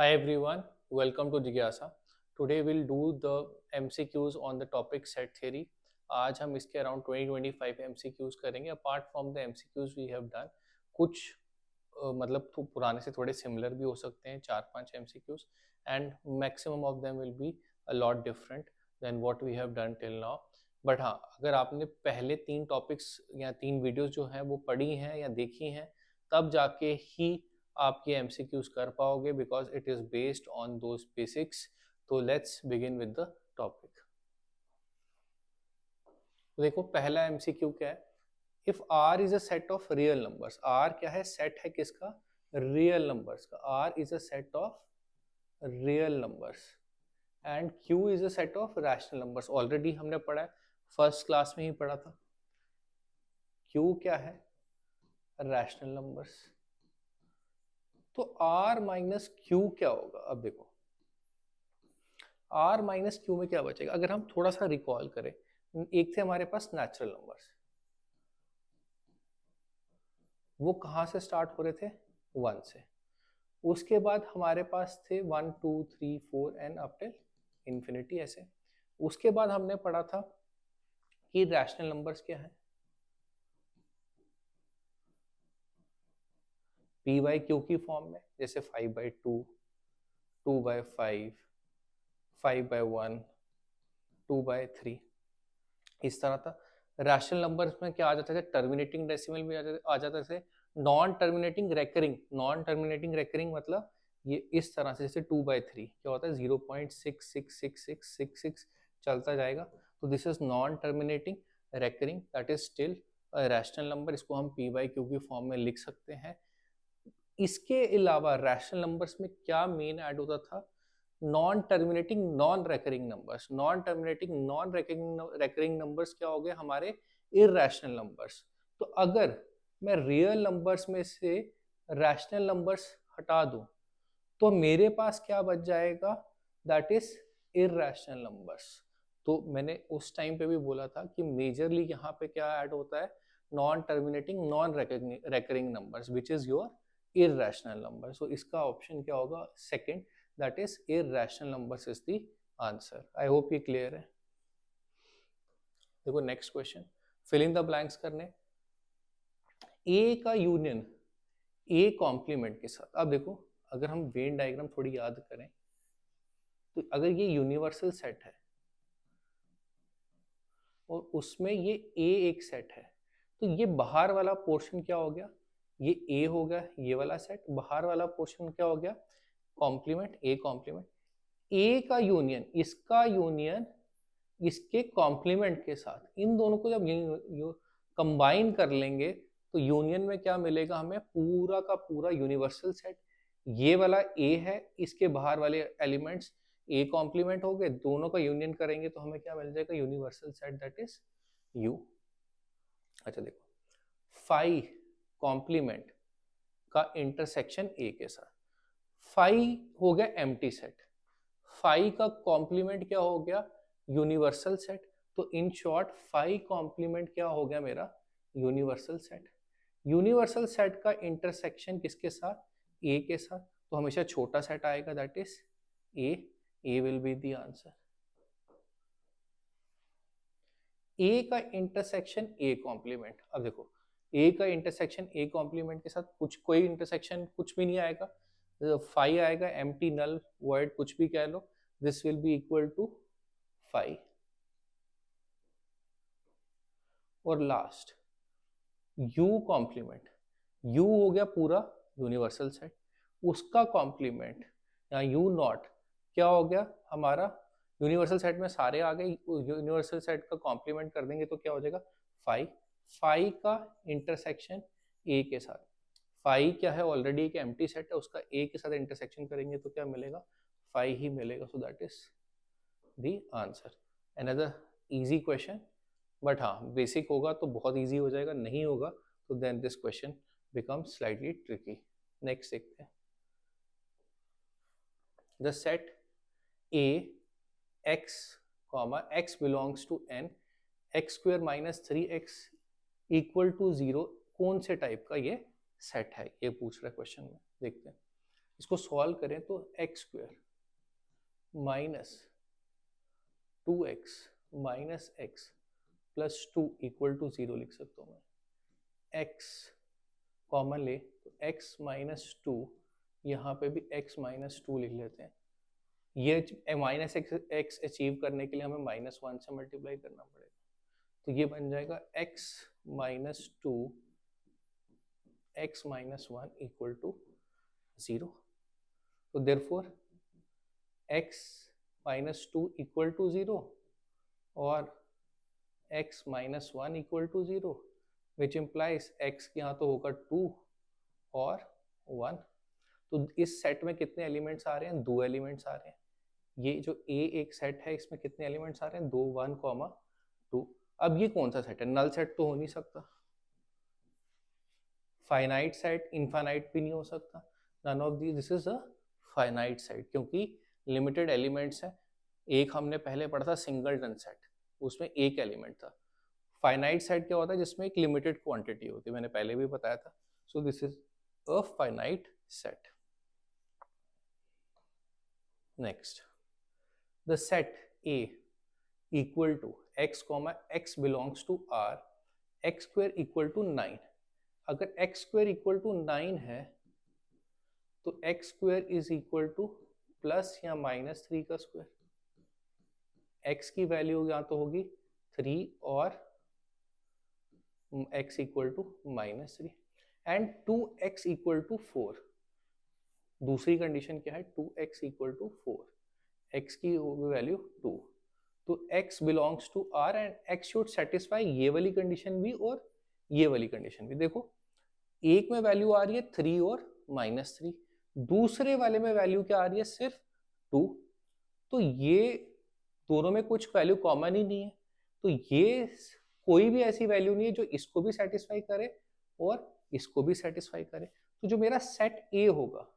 Hi everyone, welcome to Jigyasa. Today we'll do the MCQs on the topic set theory. आज हम इसके around 20-25 MCQs करेंगे. Apart from the MCQs we have done कुछ मतलब तो पुराने से थोड़े सिमिलर भी हो सकते हैं 4-5 MCQs and maximum of them will be a lot different than what we have done till now. But हाँ, अगर आपने पहले 3 टॉपिक्स या 3 वीडियोस जो हैं वो पढ़ी हैं या देखी हैं तब जाके ही आप ये MCQs कर पाओगे because it is based on those basics. तो let's begin with the topic. देखो पहला MCQ क्या है. If R is a set of real numbers. R क्या है? सेट है किसका? रियल नंबर्स का. R is a set of real numbers and Q is a set of rational numbers. Already हमने पढ़ा है, फर्स्ट क्लास में ही पढ़ा था. Q क्या है? Rational numbers. तो R माइनस Q क्या होगा? अब देखो R माइनस Q में क्या बचेगा? अगर हम थोड़ा सा रिकॉल करें, एक थे हमारे पास नेचुरल नंबर्स. वो कहाँ से स्टार्ट हो रहे थे? 1 से. उसके बाद हमारे पास थे 1 2 3 4 एंड अप टिल इंफिनिटी ऐसे. उसके बाद हमने पढ़ा था कि रैशनल नंबर्स क्या है. P बाई Q की फॉर्म में, जैसे 5/2, 2/5, 5/1, 2/3 इस तरह था. रैशनल नंबर्स में क्या आ जाता है? टर्मिनेटिंग डेसिमल भी आ जाता है. Non terminating recurring. Non terminating recurring मतलब ये इस तरह से, जैसे 2/3 क्या होता है? 0.666666 चलता जाएगा. तो this is non terminating recurring, that is still rational number. इसको हम P बाई Q की फॉर्म में लिख सकते हैं. इसके अलावा रैशनल नंबर्स में क्या मेन ऐड होता था? Non terminating non recurring numbers. Non terminating non recurring numbers क्या हो गए? हमारे इररेशनल नंबर्स. तो अगर मैं रियल नंबर्स में से रैशनल नंबर्स हटा दूं तो मेरे पास क्या बच जाएगा? That is irrational numbers. तो मैंने उस टाइम पे भी बोला था कि मेजरली यहाँ पे क्या ऐड होता है? Non terminating non recurring numbers which is your irrational number. So इसका ऑप्शन क्या होगा? Second, that is irrational numbers is the answer. I hope ये clear है. देखो next question, fill in the blanks करने. ए का यूनियन ए कॉम्प्लीमेंट के साथ. अब देखो अगर हम वेन डायग्राम थोड़ी याद करें तो अगर ये यूनिवर्सल सेट है और उसमें ये ए एक सेट है तो ये बाहर वाला पोर्शन क्या हो गया? ये ए हो गया ये वाला सेट. बाहर वाला पोर्शन क्या हो गया? कॉम्प्लीमेंट. A complement. ए का यूनियन इसका यूनियन इसके कॉम्प्लीमेंट के साथ, इन दोनों को जब कंबाइन कर लेंगे तो यूनियन में क्या मिलेगा हमें? पूरा का पूरा यूनिवर्सल सेट. ये वाला ए है, इसके बाहर वाले एलिमेंट्स ए कॉम्प्लीमेंट हो गए, दोनों का यूनियन करेंगे तो हमें क्या मिल जाएगा? Universal set, that is you. अच्छा देखो, फाई कॉम्प्लीमेंट का इंटरसेक्शन ए के साथ. फाई हो गया एम्प्टी सेट. फाई का कॉम्प्लीमेंट क्या हो गया? Universal set. तो इन शॉर्ट फाई कॉम्प्लीमेंट क्या हो गया मेरा? Universal set. यूनिवर्सल सेट का इंटरसेक्शन किसके साथ? ए के साथ. तो हमेशा छोटा सेट आएगा, that is A. A will be the answer. A का इंटरसेक्शन ए कॉम्प्लीमेंट. अब देखो ए का इंटरसेक्शन ए कॉम्प्लीमेंट के साथ कुछ कोई इंटरसेक्शन कुछ भी नहीं आएगा. फाई आएगा, एम्प्टी नल वर्ड कुछ भी कह लो. This will be equal to phi. और लास्ट U कॉम्प्लीमेंट. U हो गया पूरा यूनिवर्सल सेट, उसका कॉम्प्लीमेंट या U नॉट क्या हो गया हमारा? यूनिवर्सल सेट में सारे आ गए, यूनिवर्सल सेट का कॉम्प्लीमेंट कर देंगे तो क्या हो जाएगा? फाई. फाई का इंटरसेक्शन ए के साथ. फाई क्या है? ऑलरेडी एक एम्प्टी सेट है, उसका ए के साथ इंटरसेक्शन करेंगे तो क्या मिलेगा? फाई ही मिलेगा. So that is the answer. Another easy question, but हाँ बेसिक होगा तो बहुत इजी हो जाएगा, नहीं होगा तो then this question become slightly tricky. Next देखते हैं. The set A x comma x belongs to N x square minus 3x equal to 0 कौन से टाइप का ये सेट है? ये पूछ रहा है क्वेश्चन में. देखते हैं. इसको सॉल्व करें तो x square minus 2x minus x plus 2 equal to 0 लिख सकता हूँ मैं। x कॉमन ले तो x माइनस 2, यहाँ पे भी x माइनस 2 लिख लेते हैं। ये माइनस एक्स अचीव करने के लिए हमें -1 से मल्टीप्लाई करना पड़ेगा, तो ये बन जाएगा x minus 2 x minus 1 equal to 0। तो therefore x minus 2 equal to 0 और x minus 1 equal to 0, which implies x यहाँ तो होगा 2 और 1। तो इस सेट में कितने एलिमेंट्स आ रहे हैं? 2 एलिमेंट्स आ रहे हैं। ये जो A एक सेट है, इसमें कितने एलिमेंट्स आ रहे हैं? 2, 1, 2। अब ये कौन सा सेट है? नल सेट तो हो नहीं सकता, फाइनाइट सेट, इनफाइनाइट भी नहीं हो सकता, none of this is a finite set, क्योंकि लिमिटेड एलिमेंट्स है। एक हमने पहले पढ़ा था सिंगलटन सेट, उसमें एक एलिमेंट था। फाइनाइट सेट क्या होता है? जिसमें एक लिमिटेड क्वांटिटी होती है, मैंने पहले भी बताया था। So this is a finite set. Next, the set A equal to x, x belongs to R, x square equal to 9। अगर x स्क्वायर इक्वल टू 9 है तो x square is equal two plus या minus 3 का square. x की value यहाँ तो होगी 3 और x equal to -3 and 2x equal to 4। दूसरी कंडीशन क्या है? 2x इक्वल टू 4, x की वैल्यू 2, तो x belongs to R and x should satisfy ये वाली कंडीशन भी और ये वाली कंडीशन भी। देखो एक में वैल्यू आ रही है 3 और -3, दूसरे वाले में वैल्यू क्या आ रही है? सिर्फ 2। तो ये दोनों में कुछ वैल्यू कॉमन ही नहीं है, तो ये कोई भी ऐसी वैल्यू नहीं है जो इसको भी सेटिस्फाई करे और इसको भी सेटिस्फाई करे। तो जो मेरा सेट A होगा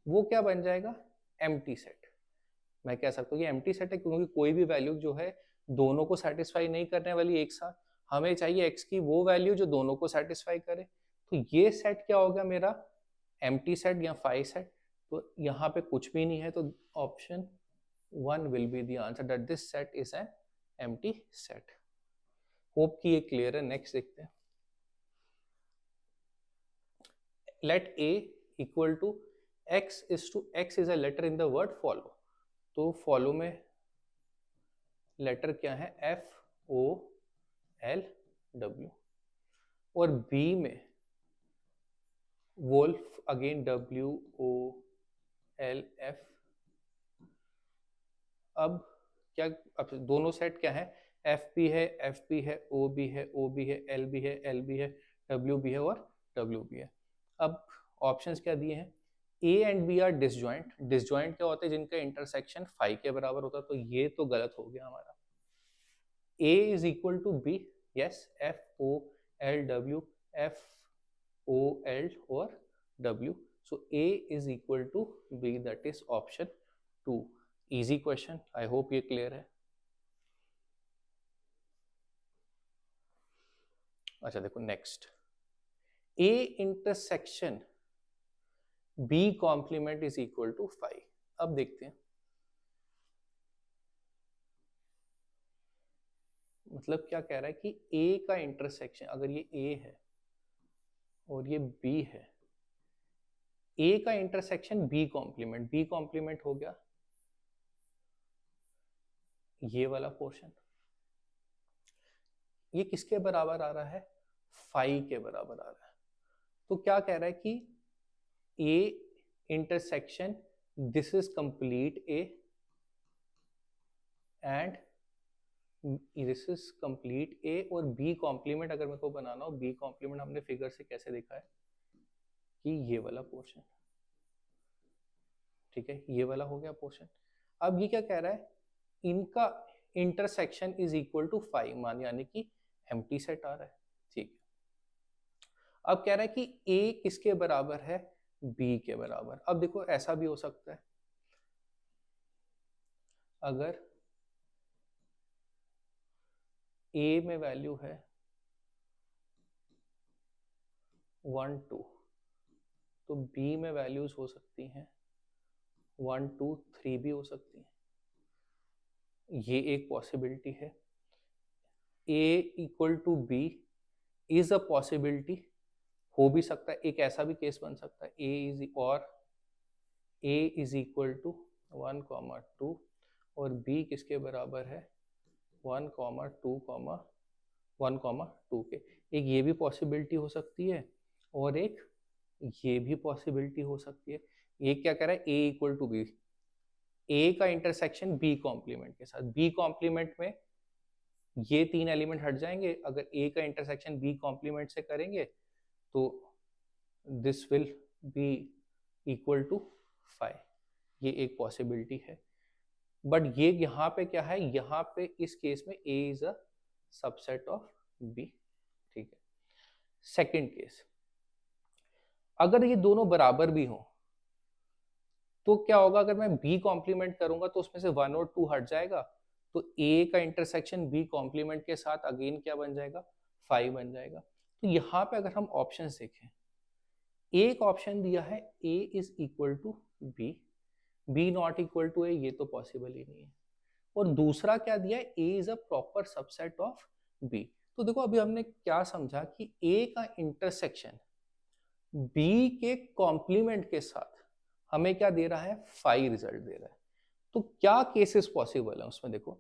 वो क्या बन जाएगा? Empty set. मैं कह सकता हूँ कि एम्प्टी सेट है, क्योंकि कोई भी वैल्यू जो है दोनों को सेटिस्फाई नहीं करने वाली एक साथ। हमें चाहिए x की वो वैल्यू जो दोनों को सेटिस्फाई करे। तो ये सेट क्या होगा मेरा? एम्प्टी सेट या फाई सेट। तो यहाँ पे कुछ भी नहीं है, तो option 1 will be the answer, that this set is an empty set. Hope कि ये क्लियर है। नेक्स्ट देखते हैं। Let a equal to x is to x is a letter in the word follow. तो फॉलो में letter क्या है? FOLW। और B में वोल्फ, अगेन WOLF। अब क्या, अब दोनों सेट क्या है? FP है, FP है, OB है, OB है, LB है, LB है, WB है और WB है। अब ऑप्शंस क्या दिए हैं? A and B are disjoint. Disjoint क्या होता है? जिनका इंटरसेक्शन 5 के बराबर होता है। तो ये तो गलत हो गया हमारा। A is equal to B, yes, FOLW, FOL or W. So A is equal to B, that is option 2. Easy question. I hope ये clear है। अच्छा देखो next, A intersection B complement is equal to 5। अब देखते हैं, मतलब क्या कह रहा है कि A का इंटरसेक्शन, अगर ये A है और ये B है, A का intersection B complement, B complement हो गया ये वाला पोर्शन। ये किसके बराबर आ रहा है? 5 के बराबर आ रहा है। तो क्या कह रहा है कि A intersection this is complete A and this is complete A, और B कॉम्प्लीमेंट अगर मेरे को बनाना हो, B कॉम्प्लीमेंट हमने फिगर से कैसे देखा है कि ये वाला पोर्शन, ठीक है, ये वाला हो गया पोर्शन। अब ये क्या कह रहा है? इनका इंटरसेक्शन इज इक्वल टू 5 मान, यानी कि एम्प्टी सेट आ रहा है, ठीक है। अब कह रहा है कि A किसके बराबर है? B के बराबर। अब देखो ऐसा भी हो सकता है, अगर A में वैल्यू है 1 2, तो बी में वैल्यूज हो सकती हैं 1 2 3 भी हो सकती हैं, ये एक पॉसिबिलिटी है। A equal to B is a possibility, हो भी सकता है, एक ऐसा भी केस बन सकता है ए इज इक्वल टू 1 2 और बी किसके बराबर है 1 2 1 2 के। एक ये भी पॉसिबिलिटी हो सकती है और एक ये भी पॉसिबिलिटी हो सकती है। ये क्या कह रहा है ए इक्वल टू बी, ए का इंटरसेक्शन बी कॉम्प्लीमेंट के साथ, बी कॉम्प्लीमेंट में ये तीन एलिमेंट हट जाएंगे, अगर ए का इंटरसेक्शन बी कॉम्प्लीमेंट से करेंगे तो this will be equal to 5, ये एक पॉसिबिलिटी है। बट ये यहाँ पे क्या है, यहाँ पे इस केस में A is a subset of B, ठीक है। सेकंड केस, अगर ये दोनों बराबर भी हो तो क्या होगा, अगर मैं बी कॉम्प्लीमेंट करूंगा तो उसमें से 1 और 2 हट जाएगा, तो ए का इंटरसेक्शन बी कॉम्प्लीमेंट के साथ अगेन क्या बन जाएगा 5 बन जाएगा। तो यहाँ पे अगर हम ऑप्शंस देखें, एक ऑप्शन दिया है A is equal to B, B not equal to A, ये तो पॉसिबल ही नहीं है। और दूसरा क्या दिया है, A is a proper subset of B. तो देखो अभी हमने क्या समझा कि ए का इंटरसेक्शन बी के कॉम्प्लीमेंट के साथ हमें क्या दे रहा है 5 रिजल्ट दे रहा है। तो क्या केसेस पॉसिबल है उसमें, देखो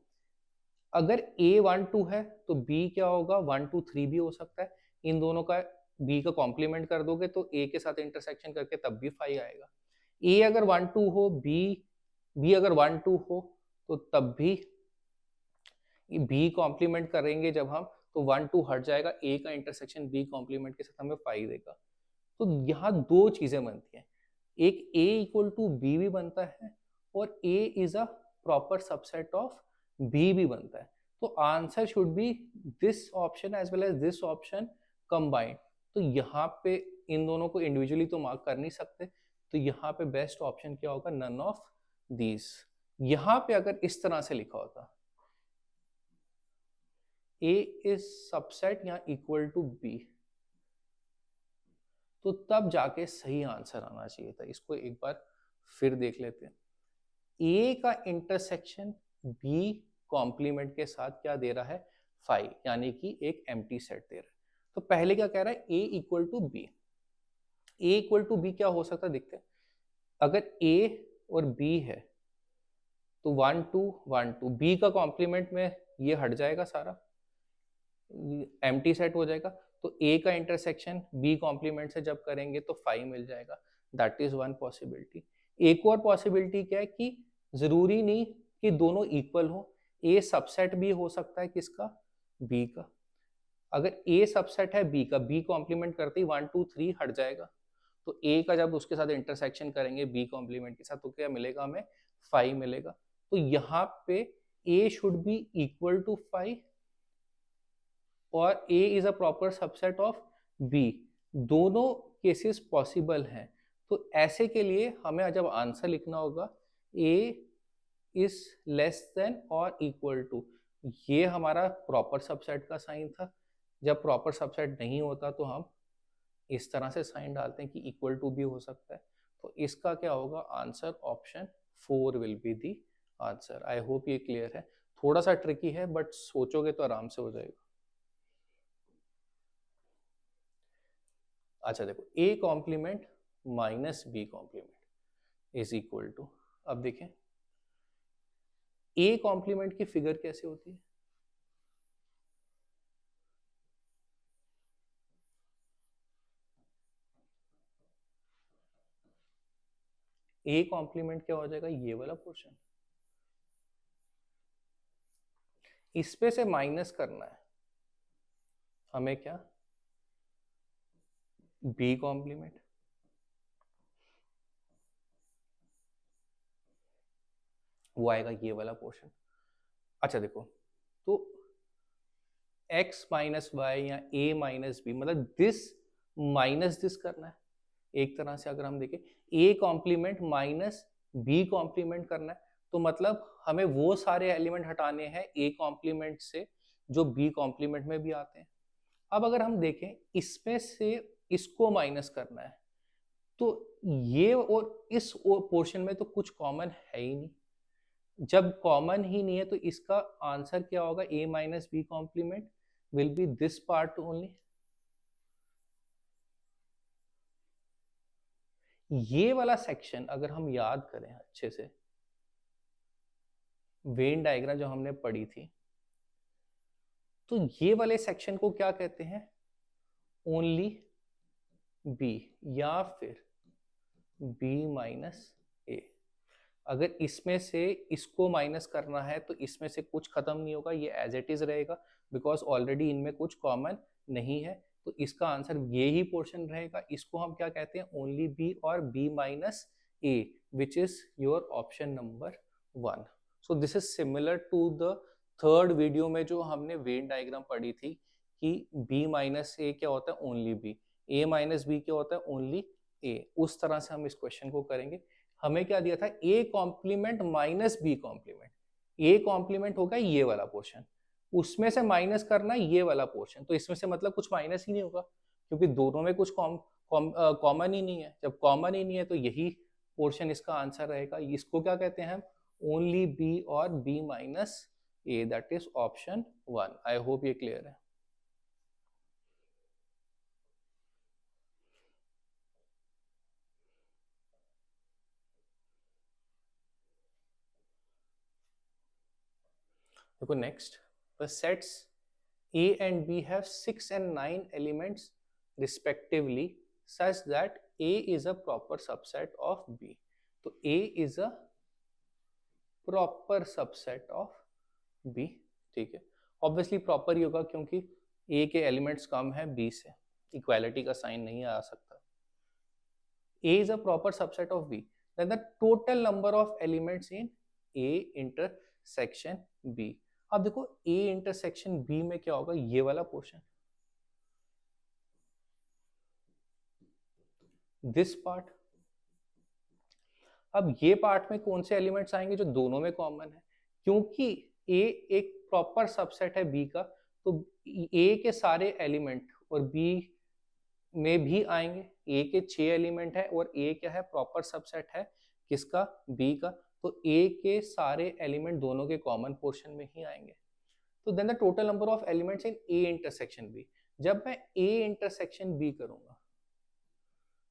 अगर a 1 2 है तो b क्या होगा 1 2 3 भी हो सकता है, इन दोनों का b का कॉम्प्लीमेंट कर दोगे तो a के साथ इंटरसेक्शन करके तब भी 5 आएगा। a अगर 1 2 हो, b अगर 1 2 हो तो तब भी b कॉम्प्लीमेंट करेंगे जब हम, तो 1 2 हट जाएगा, a का इंटरसेक्शन b कॉम्प्लीमेंट के साथ हमें 5 देगा। तो यहाँ दो चीजें बनती हैं, एक a इक्वल टू बी भी बनता है और a is a proper subset of b भी बनता है। तो answer should be this option as well as this option combined. तो यहाँ पे इन दोनों को इंडिविजुअली तो मार्क कर नहीं सकते, तो यहाँ पे बेस्ट ऑप्शन क्या होगा, नन ऑफ दीज। यहाँ पे अगर इस तरह से लिखा होता a इज सबसेट या इक्वल टू b, तो तब जाके सही आंसर आना चाहिए था। इसको एक बार फिर देख लेते हैं। ए का इंटरसेक्शन बी कॉम्प्लीमेंट के साथ क्या दे रहा है 5, यानी कि एक एम्प्टी सेट दे रहा है। तो पहले क्या कह रहा है A equal to B, A equal to B क्या हो सकता है देखते हैं। अगर ए और बी है तो 1 2 1 2, बी का कॉम्प्लीमेंट में ये हट जाएगा, सारा एम्प्टी सेट हो जाएगा। तो ए का इंटरसेक्शन बी कॉम्प्लीमेंट से जब करेंगे तो 5 मिल जाएगा, दैट इज वन पॉसिबिलिटी। एक और पॉसिबिलिटी क्या है कि जरूरी नहीं कि दोनों इक्वल हो, ए सबसेट भी हो सकता है किसका, बी का। अगर ए सबसेट है बी का, बी कॉम्प्लीमेंट करते ही 1 2 3 हट जाएगा, तो ए का जब उसके साथ इंटरसेक्शन करेंगे बी कॉम्प्लीमेंट के साथ तो क्या मिलेगा हमें 5 मिलेगा। तो यहाँ पे ए शुड बी इक्वल टू 5 और A is a proper subset of B, दोनों केसेस पॉसिबल हैं। तो ऐसे के लिए हमें जब आंसर लिखना होगा A इज लेस देन और इक्वल टू, ये हमारा प्रॉपर सबसेट का साइन था। जब प्रॉपर सबसेट नहीं होता तो हम इस तरह से साइन डालते हैं कि इक्वल टू भी हो सकता है। तो इसका क्या होगा answer, option 4 will be the answer. I hope ये क्लियर है, थोड़ा सा ट्रिकी है बट सोचोगे तो आराम से हो जाएगा। अच्छा देखो, a complement minus B complement is equal to, अब देखें a कॉम्प्लीमेंट की फिगर कैसे होती है, a कॉम्प्लीमेंट क्या हो जाएगा, ये वाला पोर्शन, इस पे से माइनस करना है हमें क्या, b कॉम्प्लीमेंट, वो आएगा ये वाला पोर्शन। अच्छा देखो, तो x माइनस वाई या a माइनस बी, मतलब दिस माइनस दिस करना है एक तरह से। अगर हम देखें a complement minus b complement करना है, तो मतलब हमें वो सारे एलिमेंट हटाने हैं a कॉम्प्लीमेंट से जो b कॉम्प्लीमेंट में भी आते हैं। अब अगर हम देखें इसमें से इसको माइनस करना है, तो ये और इस पोर्शन में तो कुछ कॉमन है ही नहीं। जब कॉमन ही नहीं है तो इसका आंसर क्या होगा? a minus B complement will be this part only. ये वाला सेक्शन अगर हम याद करें अच्छे से, वेन डायग्राम जो हमने पढ़ी थी, तो ये वाले सेक्शन को क्या कहते हैं? ओनली बी या फिर बी माइनस ए। अगर इसमें से इसको माइनस करना है तो इसमें से कुछ खत्म नहीं होगा, ये एज इट इज रहेगा, बिकॉज ऑलरेडी इनमें कुछ कॉमन नहीं है। तो इसका आंसर ये ही पोर्शन रहेगा। इसको हम क्या कहते हैं? ओनली बी और B minus A, which is your option number 1। So this is similar to the third video में जो हमने वेन डायग्राम पढ़ी थी कि बी माइनस ए क्या होता है? Only B. A minus B क्या होता है? Only A. उस तरह से हम इस क्वेश्चन को करेंगे। हमें क्या दिया था? A complement minus B complement. A complement होगा ये वाला पोर्शन, उसमें से माइनस करना ये वाला पोर्शन। तो इसमें से मतलब कुछ माइनस ही नहीं होगा, क्योंकि दोनों में कुछ कॉमन ही नहीं है। जब कॉमन ही नहीं है तो यही पोर्शन इसका आंसर रहेगा। इसको क्या कहते हैं हम? ओनली बी और B minus A, that is option 1। I hope ये क्लियर है। देखो next, the sets A and B have 6 and 9 elements respectively such that A is a proper subset of B. तो A is a proper subset of B, ठीक है। Obviously proper ही होगा क्योंकि A के elements कम है B से, equality का sign नहीं आ सकता। A is a proper subset of B, then the total number of elements in A intersection B। अब देखो A इंटरसेक्शन B में क्या होगा? ये वाला पोर्शन, दिस पार्ट। अब ये पार्ट में कौन से एलिमेंट्स आएंगे? जो दोनों में कॉमन है, क्योंकि A एक प्रॉपर सबसेट है B का, तो A के सारे एलिमेंट और B में भी आएंगे। A के 6 एलिमेंट है और A क्या है? प्रॉपर सबसेट है किसका? B का। तो A के सारे एलिमेंट दोनों के कॉमन पोर्शन में ही आएंगे। तो then the total number of elements in A intersection B। जब मैं A इंटरसेक्शन B करूंगा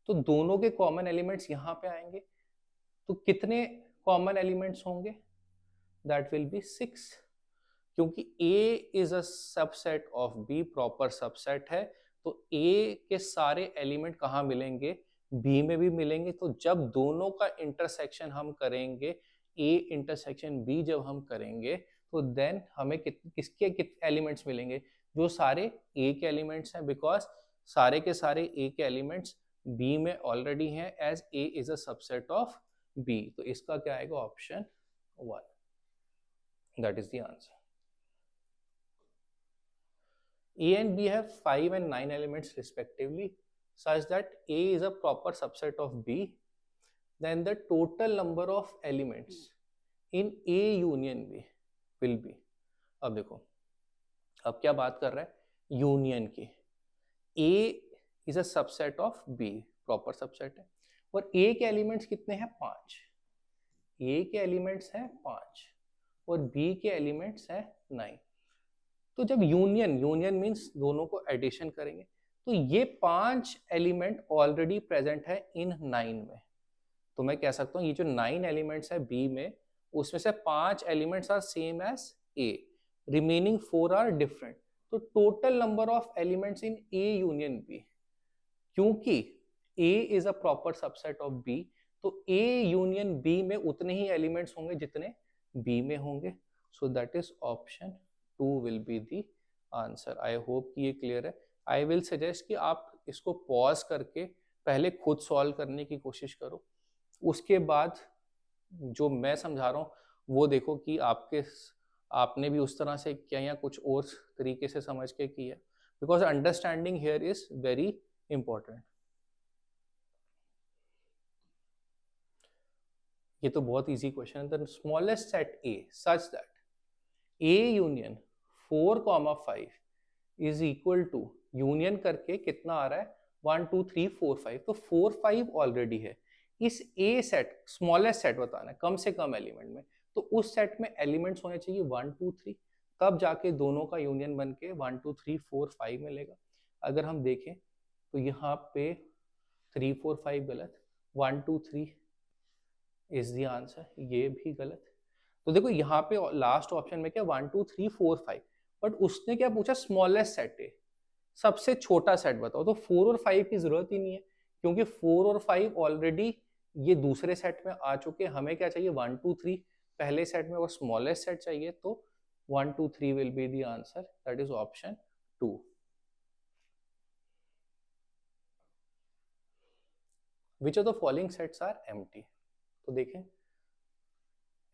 तो दोनों के कॉमन एलिमेंट्स यहां पे आएंगे। तो कितने कॉमन एलिमेंट्स होंगे? दैट विल बी 6, क्योंकि A is a subset of B, proper subset है। तो A के सारे एलिमेंट कहाँ मिलेंगे? B में भी मिलेंगे। तो जब दोनों का इंटरसेक्शन हम करेंगे, A इंटरसेक्शन B जब हम करेंगे, तो देन हमें किसके एलिमेंट्स मिलेंगे? जो सारे A के एलिमेंट्स हैं, बिकॉज सारे के सारे A के एलिमेंट्स B में ऑलरेडी हैं, as A is a subset of B। तो इसका क्या आएगा? Option 1, that is the answer. A and B have 5 and 9 elements respectively such that A is a proper subset of B, then the total number of elements in A union B will be। अब देखो, अब क्या बात कर रहा है? Union की। A is a subset of B, proper subset है, और A के एलिमेंट्स कितने हैं? 5। A के एलिमेंट्स हैं 5 और B के एलिमेंट्स हैं 9। तो जब यूनियन मीन्स दोनों को एडिशन करेंगे, तो ये 5 एलिमेंट ऑलरेडी प्रेजेंट है इन 9 में। तो मैं कह सकता हूँ ये जो 9 एलिमेंट्स है B में, उसमें से 5 elements are same as A, remaining 4 are different. तो total number of elements in A union B, क्योंकि A is a proper subset of B, तो A यूनियन B में उतने ही एलिमेंट्स होंगे जितने B में होंगे। सो that is option 2 will be the answer। I hope कि ये क्लियर है। I will suggest कि आप इसको पॉज करके पहले खुद सॉल्व करने की कोशिश करो, उसके बाद जो मैं समझा रहा हूँ वो देखो कि आपने भी उस तरह से किया या कुछ और तरीके से समझ के किया, because understanding here is very important. ये तो बहुत इजी क्वेश्चन है। The smallest set A such that A union 4, 5 is equal to, union करके कितना आ रहा है? 1 2 3 4 5, तो 4 5 ऑलरेडी है। इस ए सेट, स्मॉलेस्ट सेट बताना है, कम से कम एलिमेंट में, तो उस सेट में एलिमेंट्स होने चाहिए 1 2 3, तब जाके दोनों का यूनियन बन के 1 2 3 4 5 मिलेगा। अगर हम देखें तो यहाँ पे 3 4 5 गलत, 1 2 3 इज द आंसर, ये भी गलत। तो देखो यहाँ पे लास्ट ऑप्शन में क्या 1 2 3 4 5, बट उसने क्या पूछा, स्मॉलेस्ट सेट है, सबसे छोटा सेट बताओ, तो 4 और 5 की जरूरत ही नहीं है, क्योंकि 4 और 5 ऑलरेडी ये दूसरे सेट में आ चुके। हमें क्या चाहिए, 1 2 3 पहले सेट में और स्मॉलेस्ट सेट चाहिए, तो 1 2 3 will be the answer, that is option 2। Which of the following sets are empty? तो देखें,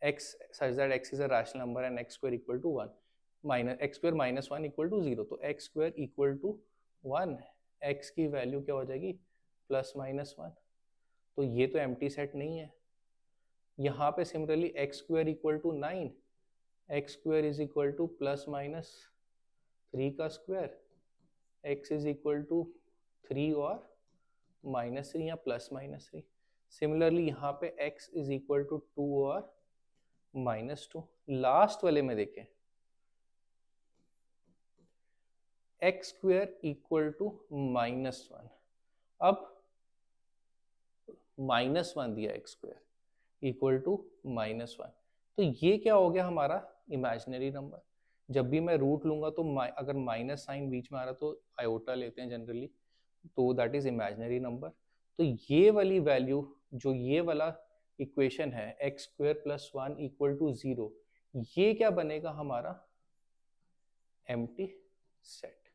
x such that x is a rational number and x square equal to 1, minus x square minus 1 equal to 0, तो x square equal to 1, x की value क्या हो जाएगी, plus minus 1, तो ये तो एम्प्टी सेट नहीं है। यहाँ पे similarly x square equal to 9, x square is equal to plus minus 3 का square, x is equal to 3 और माइनस 3 या प्लस माइनस 3। सिमिलरली यहाँ पे x is equal to 2 और -2। लास्ट वाले में देखें, एक्स स्क्वेयर इक्वल टू -1, अब -1 दिया, एक्स स्क्वेयर इक्वल टू -1, तो ये क्या हो गया हमारा इमेजिनरी नंबर। जब भी मैं रूट लूंगा तो अगर माइनस साइन बीच में आ रहा तो आयोटा लेते हैं जनरली, तो दैट इज इमेजिनरी नंबर। तो ये वाली वैल्यू, जो ये वाला इक्वेशन है x square plus 1 equal to 0, ये क्या बनेगा हमारा एम्प्टी सेट।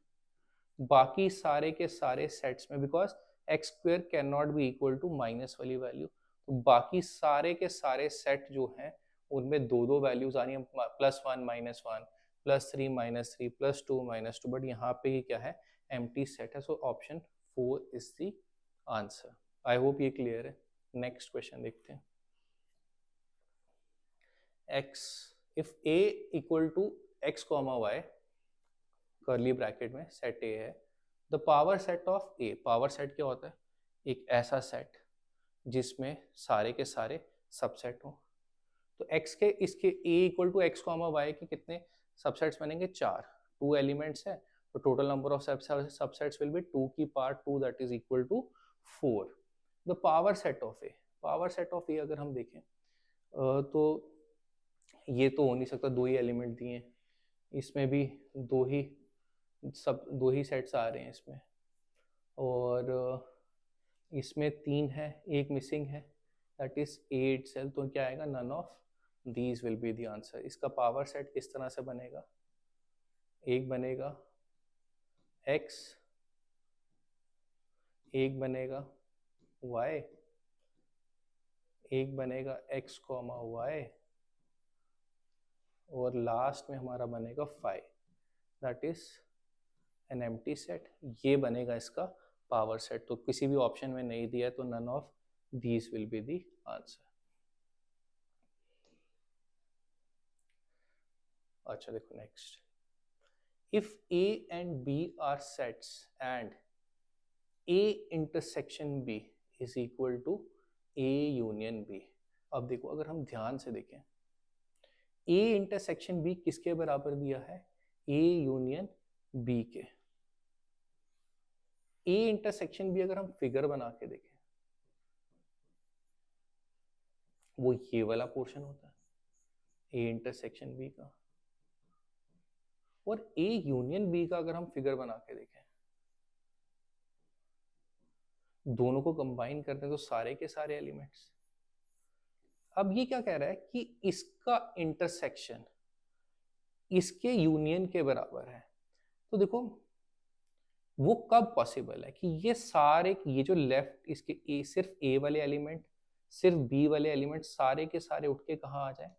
बाकी सारे के सारे सेट्स में, because x square can not be equal to minus वाली वैल्यू, तो बाकी सारे के सारे सेट जो हैं उनमें दो दो वैल्यूज आ रही हैं, +1 -1, +3 -3, +2 -2, बट यहाँ पे ये क्या है, एम्प्टी सेट है। So option 4 is the answer. I hope ये क्लियर है। नेक्स्ट क्वेश्चन देखते हैं। x, if a equal to x, y, curly bracket में सेट a है, the power set of a, power set क्या होता है, एक ऐसा सेट जिसमें सारे के सारे सबसेट हो। तो x के, इसके a equal to x, y के कितने सबसेट्स बनेंगे, 4, 2 एलिमेंट्स है, तो total number of subsets will be 2 की power 2, that is equal to 4। The power set of A, power set of A अगर हम देखें तो ये तो हो नहीं सकता, 2 ही एलिमेंट दिए हैं, इसमें भी दो ही सेट्स आ रहे हैं इसमें, और इसमें 3 है, एक मिसिंग है, दैट इज 8 सेल, तो क्या आएगा, none of these will be the answer. इसका पावर सेट किस तरह से बनेगा, एक बनेगा x, एक बनेगा y, एक बनेगा x, y, और लास्ट में हमारा बनेगा 5, that is an empty set. ये बनेगा इसका पावर सेट। तो किसी भी ऑप्शन में नहीं दिया तो none of these will be the answer. अच्छा देखो next, if a and b are sets and a intersection b is equal to a union b। अब देखो अगर हम ध्यान से देखें, a इंटरसेक्शन b किसके बराबर दिया है, a यूनियन b के। a इंटरसेक्शन b अगर हम फिगर बना के देखें, वो ये वाला पोर्शन होता है a इंटरसेक्शन b का, और a यूनियन b का अगर हम फिगर बना के देखें, दोनों को कंबाइन करते हैं तो सारे के सारे एलिमेंट्स। अब ये क्या कह रहा है कि इसका इंटरसेक्शन इसके यूनियन के बराबर है। तो देखो वो कब पॉसिबल है कि ये सारे, ये जो लेफ्ट इसके ए, सिर्फ ए वाले एलिमेंट, सिर्फ बी वाले एलिमेंट सारे के सारे उठ के कहाँ आ जाए,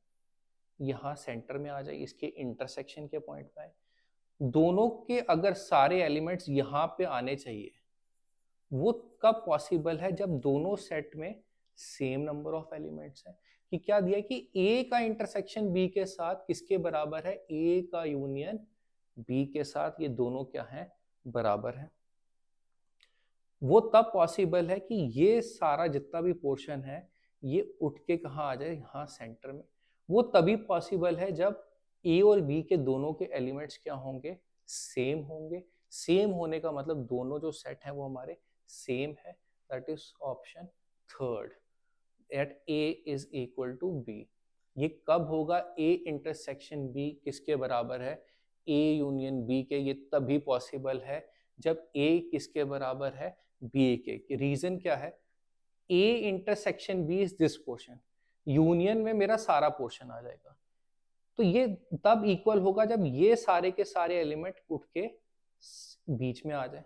यहाँ सेंटर में आ जाए, इसके इंटरसेक्शन के पॉइंट पे आए। दोनों के अगर सारे एलिमेंट्स यहाँ पे आने चाहिए, वो कब पॉसिबल है, जब दोनों सेट में सेम नंबर ऑफ एलिमेंट्स है। कि क्या दिया कि ए का इंटरसेक्शन बी के साथ किसके बराबर है, ए का यूनियन बी के साथ, ये दोनों क्या है, बराबर है। वो तब पॉसिबल है कि ये सारा जितना भी पोर्शन है ये उठ के कहाँ आ जाए, यहाँ सेंटर में। वो तभी पॉसिबल है जब ए और बी के दोनों के एलिमेंट्स क्या होंगे, सेम होंगे। सेम होने का मतलब दोनों जो सेट है वो हमारे सेम है, that is option third, at A is equal to B. ये कब होगा, ए इंटरसेक्शन बी किसके बराबर है, ए यूनियन बी के। ये तभी पॉसिबल है जब ए किसके बराबर है, बी के। रीजन क्या है, A intersection B is this portion, union में मेरा सारा पोर्शन आ जाएगा। तो ये तब इक्वल होगा जब ये सारे के सारे एलिमेंट उठ के बीच में आ जाए।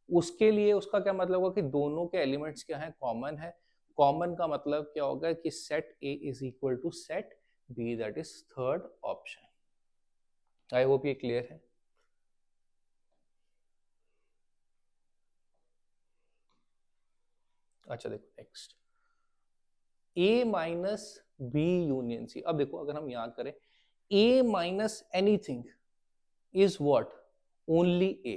उसके लिए उसका क्या मतलब होगा कि दोनों के एलिमेंट्स क्या है, कॉमन है। कॉमन का मतलब क्या होगा कि set A is equal to set B, that is third option. I hope ये क्लियर है। अच्छा देखो next, A minus B union C. अब देखो अगर हम याद करें, A minus anything is what, only A.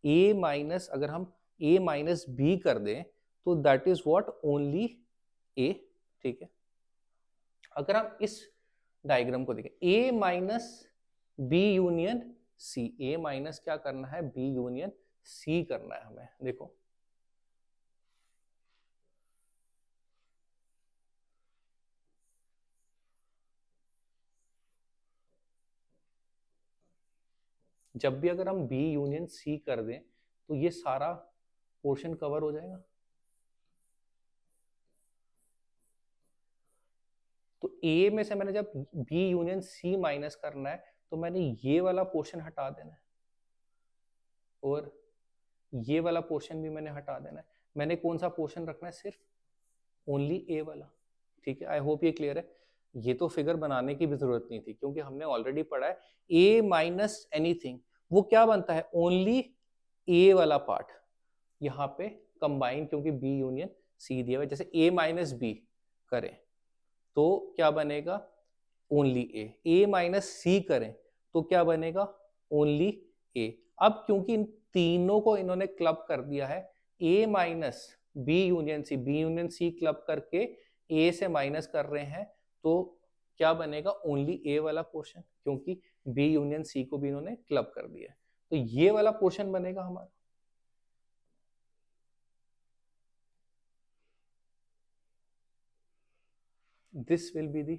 A minus, अगर हम ए माइनस बी कर दें तो that is what, only A. ठीक है, अगर हम इस डायग्राम को देखें, A minus B union C, A minus क्या करना है, बी यूनियन सी करना है हमें। देखो जब भी अगर हम बी यूनियन सी कर दें तो ये सारा पोर्शन कवर हो जाएगा। तो ए में से मैंने जब बी यूनियन सी माइनस करना है तो मैंने ये वाला पोर्शन हटा देना है और ये वाला पोर्शन भी मैंने हटा देना है। मैंने कौन सा पोर्शन रखना है, सिर्फ ओनली ए वाला। ठीक है, आई होप ये क्लियर है। ये तो फिगर बनाने की भी जरूरत नहीं थी क्योंकि हमने ऑलरेडी पढ़ा है ए माइनस एनीथिंग वो क्या बनता है, ओनली ए वाला पार्ट यहाँ पे कंबाइन, क्योंकि बी यूनियन सी दिया हुआ है। जैसे ए माइनस बी करें तो क्या बनेगा, ओनली ए। ए माइनस सी करें तो क्या बनेगा, ओनली ए। अब क्योंकि इन तीनों को इन्होंने क्लब कर दिया है, A minus B union C, B union C club करके ए से माइनस कर रहे हैं, तो क्या बनेगा, ओनली ए वाला पोर्शन, क्योंकि बी यूनियन सी को भी इन्होंने क्लब कर दिया है। तो ये वाला पोर्शन बनेगा हमारा। This will be the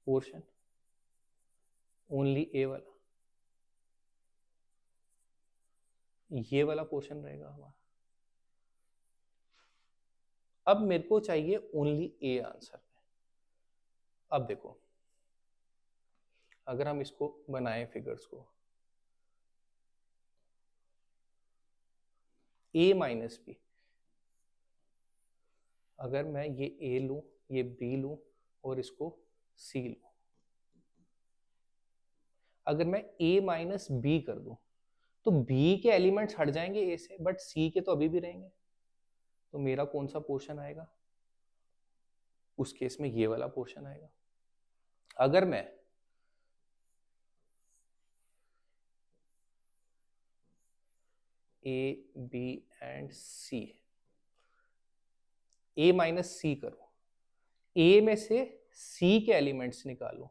portion, only A वाला, ये वाला पोर्शन रहेगा हमारा। अब मेरे को चाहिए ओनली ए आंसर में। अब देखो अगर हम इसको बनाएं फिगर्स को, ए माइनस बी, अगर मैं ये ए लूं, ये बी लूं और इसको सी लूं, अगर मैं ए माइनस बी कर दूं तो बी के एलिमेंट्स हट जाएंगे ए से, बट सी के तो अभी भी रहेंगे। तो मेरा कौन सा पोर्शन आएगा, उस केस में ये वाला पोर्शन आएगा। अगर मैं A B and C, A minus C करूं, ए में से सी के एलिमेंट्स निकालूं,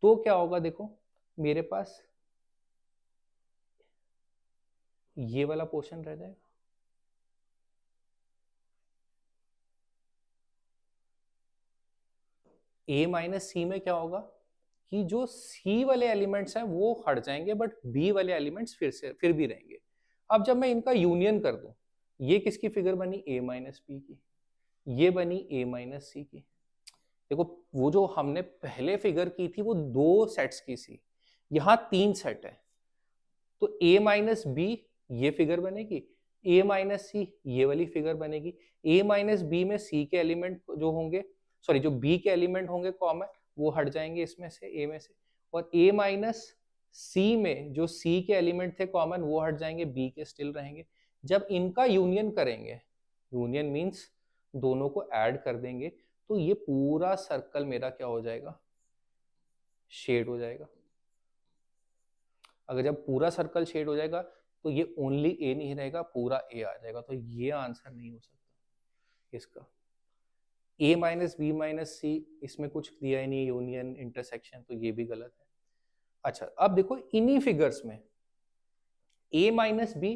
तो क्या होगा, देखो मेरे पास ये वाला पोर्शन रह जाएगा। ए माइनस सी में क्या होगा कि जो सी वाले एलिमेंट्स हैं वो हट जाएंगे, बट बी वाले एलिमेंट्स फिर भी रहेंगे। अब जब मैं इनका यूनियन कर दूं, ये किसकी फिगर बनी, ए माइनस बी की, ये बनी ए माइनस सी की। देखो वो जो हमने पहले फिगर की थी वो दो सेट्स की थी, यहाँ तीन सेट है। तो ए माइनस बी ये फिगर बनेगी, ए माइनस सी ये वाली फिगर बनेगी। ए माइनस बी में सी के एलिमेंट जो होंगे, सॉरी जो बी के एलिमेंट होंगे कॉमन, वो हट जाएंगे इसमें से, ए में से। और ए माइनस सी में जो सी के एलिमेंट थे कॉमन वो हट जाएंगे, बी के स्टिल रहेंगे। जब इनका यूनियन करेंगे, यूनियन मीन्स दोनों को ऐड कर देंगे, तो ये पूरा सर्कल मेरा क्या हो जाएगा, शेड हो जाएगा। अगर जब पूरा सर्कल शेड हो जाएगा तो ये ओनली ए नहीं रहेगा, पूरा ए आ जाएगा, तो ये आंसर नहीं हो सकता इसका। ए माइनस बी माइनस सी, इसमें कुछ दिया ही नहीं, यूनियन इंटरसेक्शन, तो ये भी गलत है। अच्छा अब देखो इन्हीं फिगर्स में A minus B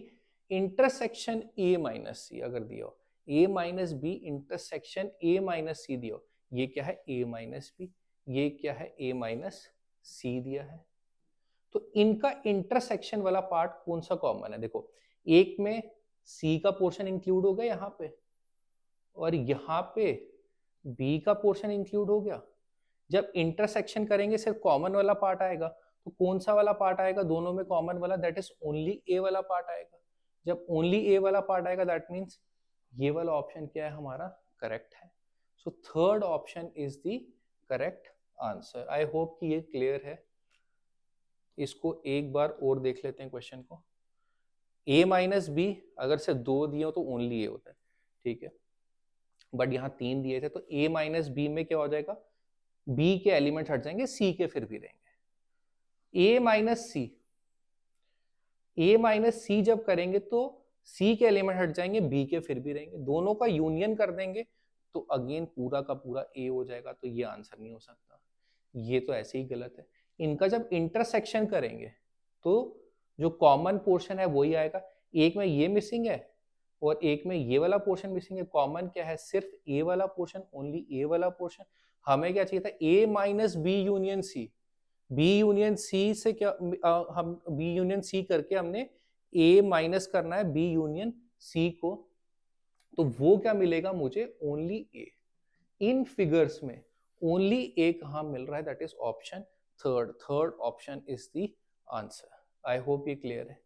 intersection A minus C अगर दिया हो, A minus B intersection A minus C दिया हो, ये क्या है ए माइनस बी, ये क्या है ए माइनस सी दिया है, तो इनका इंटरसेक्शन वाला पार्ट कौन सा कॉमन है? देखो एक में सी का पोर्शन इंक्लूड हो गया यहाँ पे, और यहाँ पे बी का पोर्शन इंक्लूड हो गया। जब इंटरसेक्शन करेंगे सिर्फ कॉमन वाला पार्ट आएगा, तो कौन सा वाला पार्ट आएगा दोनों में कॉमन वाला? दैट इज ओनली ए वाला पार्ट आएगा। जब ओनली ए वाला पार्ट आएगा दैट मीन्स ये वाला ऑप्शन क्या है हमारा? करेक्ट है। So third option is the correct answer. I hope कि ये क्लियर है। इसको एक बार और देख लेते हैं क्वेश्चन को। a माइनस बी अगर से 2 दिए हो तो ओनली a होता है, ठीक है, बट यहाँ 3 दिए थे, तो a माइनस बी में क्या हो जाएगा? b के एलिमेंट हट जाएंगे, c के फिर भी रहेंगे। a माइनस सी जब करेंगे तो c के एलिमेंट हट जाएंगे, b के फिर भी रहेंगे, दोनों का यूनियन कर देंगे तो अगेन पूरा का पूरा a हो जाएगा, तो ये आंसर नहीं हो सकता, ये तो ऐसे ही गलत है। इनका जब इंटरसेक्शन करेंगे तो जो कॉमन पोर्शन है वही आएगा। एक में ये मिसिंग है और एक में ये वाला पोर्शन मिसिंग है। कॉमन क्या है? सिर्फ ए वाला पोर्शन, ओनली ए वाला पोर्शन। हमें क्या चाहिए था? A minus B union C. B union C से क्या हम बी यूनियन सी करके हमने ए माइनस करना है बी यूनियन सी को, तो वो क्या मिलेगा मुझे? ओनली ए। इन फिगर्स में ओनली ए कहां मिल रहा है? That is option third option is the answer. I hope ये क्लियर है।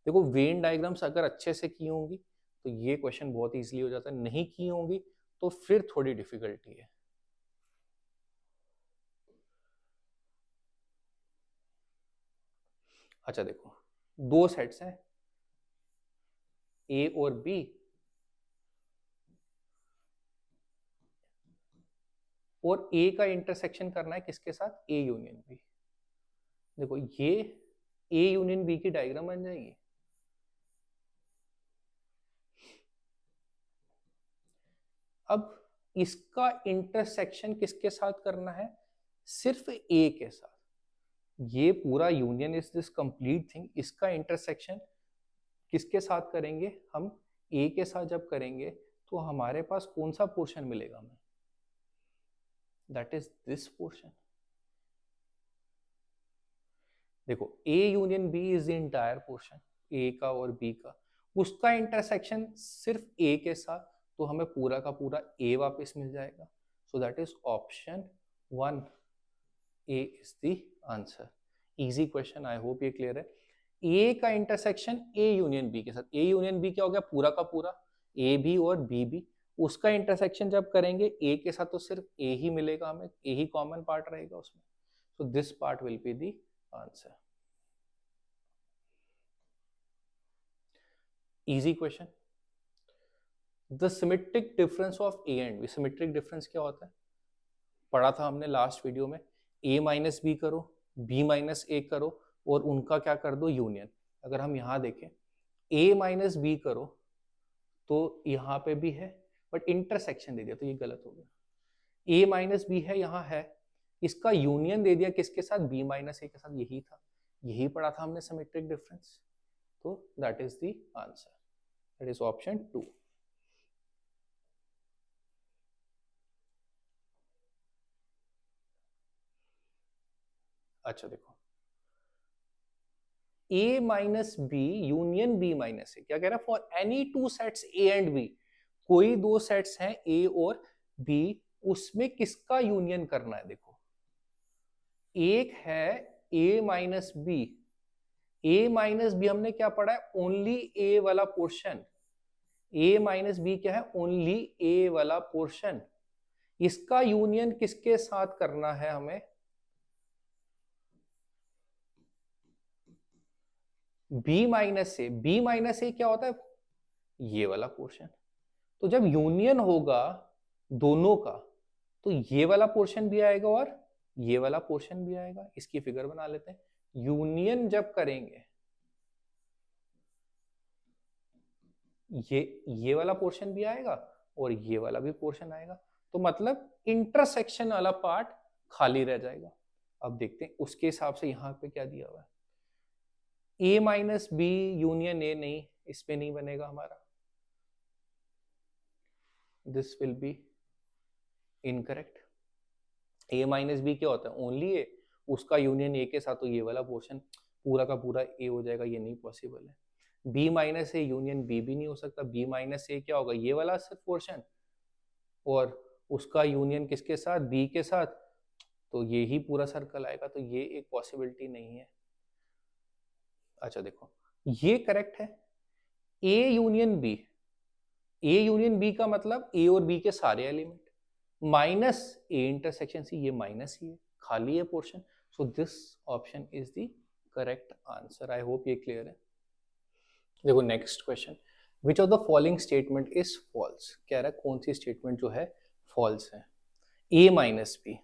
देखो वेन डायग्राम्स अगर अच्छे से की होंगी तो ये क्वेश्चन बहुत इजीली हो जाता है, नहीं की होंगी तो फिर थोड़ी डिफिकल्टी है। अच्छा देखो दो सेट्स हैं ए और बी, और ए का इंटरसेक्शन करना है किसके साथ? A union B. देखो ये ए यूनियन बी की डायग्राम बन जाएगी। अब इसका इंटरसेक्शन किसके साथ करना है? सिर्फ ए के साथ। ये पूरा union is this complete thing, इसका इंटरसेक्शन किसके साथ करेंगे? हम ए के साथ जब करेंगे तो हमारे पास कौन सा पोर्शन मिलेगा हमें? That is this portion. देखो A union B is the entire portion, A का और बी का, उसका इंटरसेक्शन सिर्फ ए के साथ, तो हमें पूरा का पूरा ए वापस मिल जाएगा। सो that is option 1, A is the answer. Easy question, I hope ये क्लियर है। ए का इंटरसेक्शन ए यूनियन बी के साथ, ए यूनियन बी क्या हो गया? पूरा का पूरा ए भी और बी भी। उसका इंटरसेक्शन जब करेंगे ए के साथ तो सिर्फ ए ही मिलेगा हमें, ए ही कॉमन पार्ट रहेगा उसमें, so this part will be the answer. Easy question. The symmetric difference of A and B. Symmetric difference क्या होता है? पढ़ा था हमने लास्ट वीडियो में। ए माइनस बी करो, बी माइनस ए करो और उनका क्या कर दो? यूनियन। अगर हम यहाँ देखें ए माइनस बी करो तो यहाँ पे भी है, बट इंटरसेक्शन दे दिया तो ये गलत हो गया। ए माइनस बी है, यहाँ है, इसका यूनियन दे दिया किसके साथ? बी माइनस ए के साथ। यही था, यही पढ़ा था हमने सिमेट्रिक डिफरेंस, तो that is the answer, that is option 2। अच्छा देखो a minus B union b minus A, क्या कह रहा है? For any two sets a and b, कोई दो सेट्स हैं a और b, उसमें किसका यूनियन करना है? देखो एक है a minus B, a minus B हमने क्या पढ़ा है? ओनली a वाला पोर्शन। a माइनस बी क्या है? ओनली a वाला पोर्शन। इसका यूनियन किसके साथ करना है हमें? b minus A. b minus A क्या होता है? ये वाला पोर्शन। तो जब यूनियन होगा दोनों का तो ये वाला पोर्शन भी आएगा और ये वाला पोर्शन भी आएगा। इसकी फिगर बना लेते हैं। यूनियन जब करेंगे ये वाला पोर्शन भी आएगा और ये वाला भी पोर्शन आएगा, तो मतलब इंटरसेक्शन वाला पार्ट खाली रह जाएगा। अब देखते हैं उसके हिसाब से यहाँ पे क्या दिया हुआ है। a minus B union A, नहीं, इसमें नहीं बनेगा हमारा, this will be incorrect. a minus B क्या होता है, ओनली ए, उसका यूनियन ए के साथ, तो ये वाला पोर्शन पूरा का पूरा ए हो जाएगा, ये नहीं पॉसिबल है। b minus A union B भी नहीं हो सकता, b माइनस ए क्या होगा, ये वाला सिर्फ पोर्शन, और उसका यूनियन किसके साथ, b के साथ, तो ये ही पूरा सर्कल आएगा, तो ये एक पॉसिबिलिटी नहीं है। अच्छा देखो, ये करेक्ट है, a union b, a union b का मतलब a और b के सारे element, minus a intersection c, ये माइनस ही है, खाली है portion, so this option is the correct answer. I hope ये क्लियर है। देखो next question, which of the following statement is false, कह रहा है कौन सी स्टेटमेंट जो है फॉल्स है। a माइनस बी,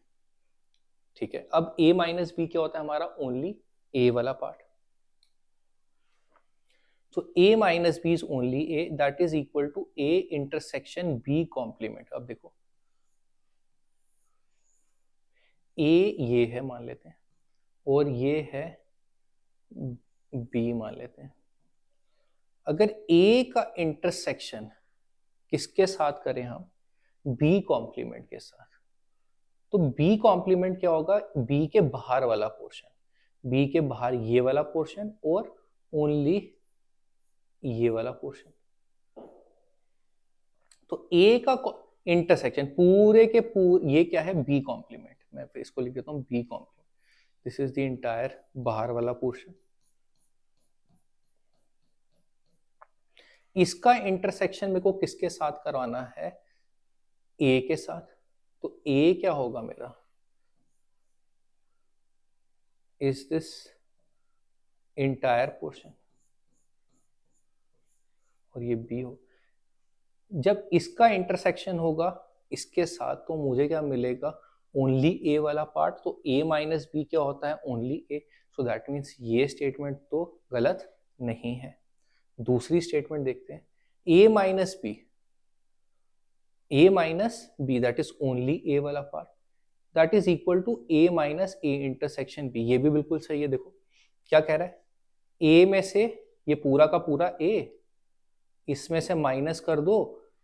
ठीक है, अब a माइनस बी क्या होता है हमारा, ओनली a वाला part, so a minus b is only a, that is equal to a intersection b complement। अब देखो a ये है मान लेते हैं, और ये है b मान लेते हैं। अगर a का इंटरसेक्शन किसके साथ करें हम, b कॉम्प्लीमेंट के साथ, तो b कॉम्प्लीमेंट क्या होगा, b के बाहर वाला पोर्शन, b के बाहर ये वाला पोर्शन और ओनली ये वाला पोर्शन, तो a का इंटरसेक्शन पूरे के पूरे, ये क्या है, b कॉम्प्लीमेंट, मैं फिर इसको लिख देता हूं b complement, this is the entire बाहर वाला पोर्शन, इसका इंटरसेक्शन मेरे को किसके साथ करवाना है, a के साथ, तो a क्या होगा मेरा, इज दिस इंटायर पोर्शन, और ये b हो, जब इसका इंटरसेक्शन होगा इसके साथ, तो मुझे क्या मिलेगा, ओनली a वाला पार्ट, तो a माइनस बी क्या होता है, only a, so that means ये स्टेटमेंट तो गलत नहीं है। दूसरी स्टेटमेंट देखते हैं, a minus B that is only a वाला part, that is equal to a minus a intersection b, ये भी बिल्कुल सही है। देखो क्या कह रहा है, a में से ये पूरा का पूरा a, इसमें से माइनस कर दो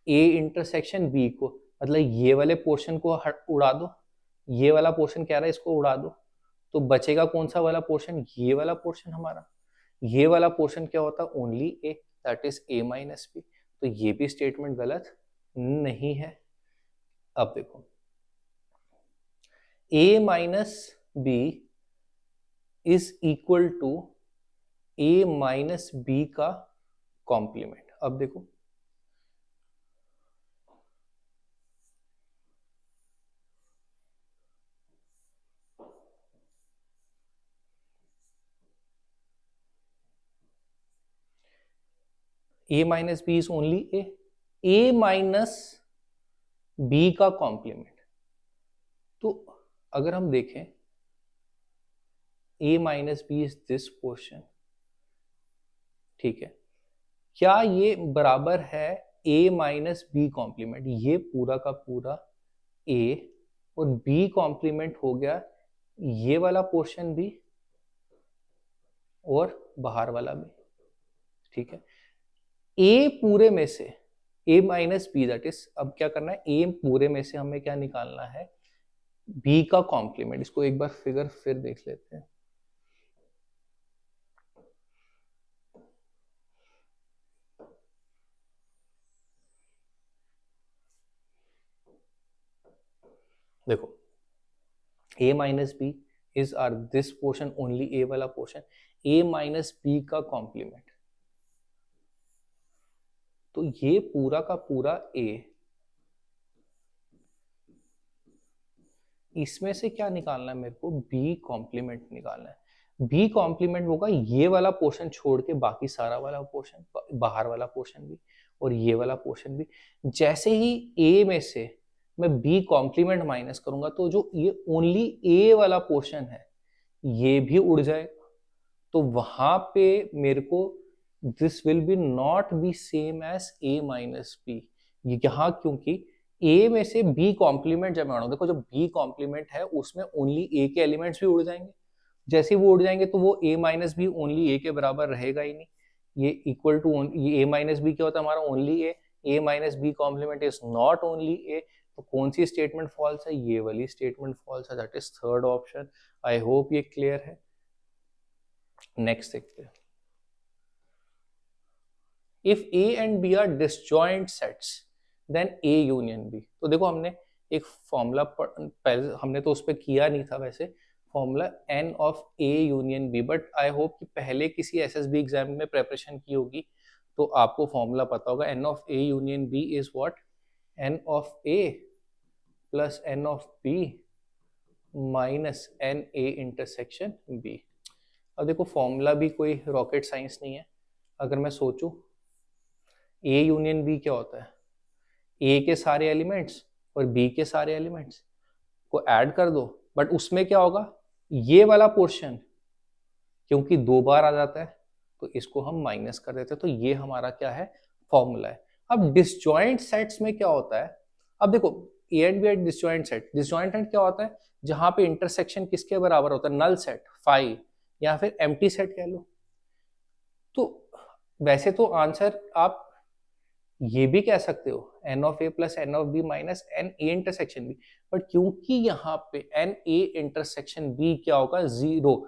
a इंटरसेक्शन b को, मतलब ये वाले पोर्शन को उड़ा दो, ये वाला पोर्शन कह रहा है इसको उड़ा दो, तो बचेगा कौन सा वाला पोर्शन, ये वाला पोर्शन हमारा, ये वाला पोर्शन क्या होता है, only a, that is a minus B, तो ये भी स्टेटमेंट गलत नहीं है। अब देखो a minus B is equal to a minus B का कॉम्प्लीमेंट। अब देखो a minus B is only a minus B का कॉम्प्लीमेंट, तो अगर हम देखें a minus B is this portion, ठीक है, क्या ये बराबर है a माइनस बी कॉम्प्लीमेंट, ये पूरा का पूरा a और b कॉम्प्लीमेंट हो गया ये वाला पोर्शन भी और बाहर वाला भी, ठीक है, a पूरे में से a minus B, that is, अब क्या करना है, a पूरे में से हमें क्या निकालना है, b का कॉम्प्लीमेंट। इसको एक बार फिगर फिर देख लेते हैं, देखो a minus B is or this portion, only a वाला पोर्शन, a माइनस बी का कॉम्प्लीमेंट, तो ये पूरा का पूरा a, इसमें से क्या निकालना है मेरे को, b कॉम्प्लीमेंट निकालना है। b कॉम्प्लीमेंट होगा ये वाला पोर्शन छोड़ के बाकी सारा वाला पोर्शन, बाहर वाला पोर्शन भी और ये वाला पोर्शन भी। जैसे ही a में से मैं b कॉम्प्लीमेंट माइनस करूंगा, तो जो ये ओनली a वाला पोर्शन है ये भी उड़ जाएगा, तो वहां पे मेरे को this will be not be same as A minus B. यहाँ क्योंकि ए में से बी कॉम्प्लीमेंट जब मैं उड़ाऊं, देखो जब बी कॉम्प्लीमेंट है उसमें ओनली ए के एलिमेंट्स भी उड़ जाएंगे, जैसे ही वो उड़ जाएंगे तो वो ए माइनस बी ओनली ए के बराबर रहेगा ही नहीं। ये इक्वल टू ये ए माइनस बी क्या होता है हमारा only A minus B complement is not only A. तो कौन सी स्टेटमेंट फॉल्स है, ये वाली स्टेटमेंट फॉल्स है, that is third option. I hope ये क्लियर है। नेक्स्ट देखते हैं, if A and B are disjoint sets then A union B. तो देखो हमने एक फॉर्मूला पहले हमने तो उस पर किया नहीं था वैसे, formula n of A union B, but I hope कि पहले किसी एसएसबी एग्जाम में प्रिपरेशन की होगी तो आपको फॉर्मूला पता होगा। N of A union B is what, n of A plus n of B minus n A intersection B. अब देखो फॉर्मूला भी कोई रॉकेट साइंस नहीं है। अगर मैं सोचूं ए यूनियन बी क्या होता है, ए के सारे एलिमेंट्स और बी के सारे एलिमेंट्स को ऐड कर दो, बट उसमें क्या होगा, ये वाला पोर्शन क्योंकि दो बार आ जाता है तो इसको हम माइनस कर देते हैं। तो ये हमारा क्या है, फॉर्मूला है। अब डिसजॉइंट सेट्स में क्या होता है, अब देखो A and B are disjoint set. Disjoint set क्या होता है, जहां पे इंटरसेक्शन किसके बराबर होता है, नल सेट फाई या फिर एम्प्टी सेट कह लो। तो वैसे तो आंसर आप ये भी कह सकते हो n of A plus n of B minus n A intersection B, but क्योंकि यहाँ पे एन ए इंटरसेक्शन बी क्या होगा, जीरो,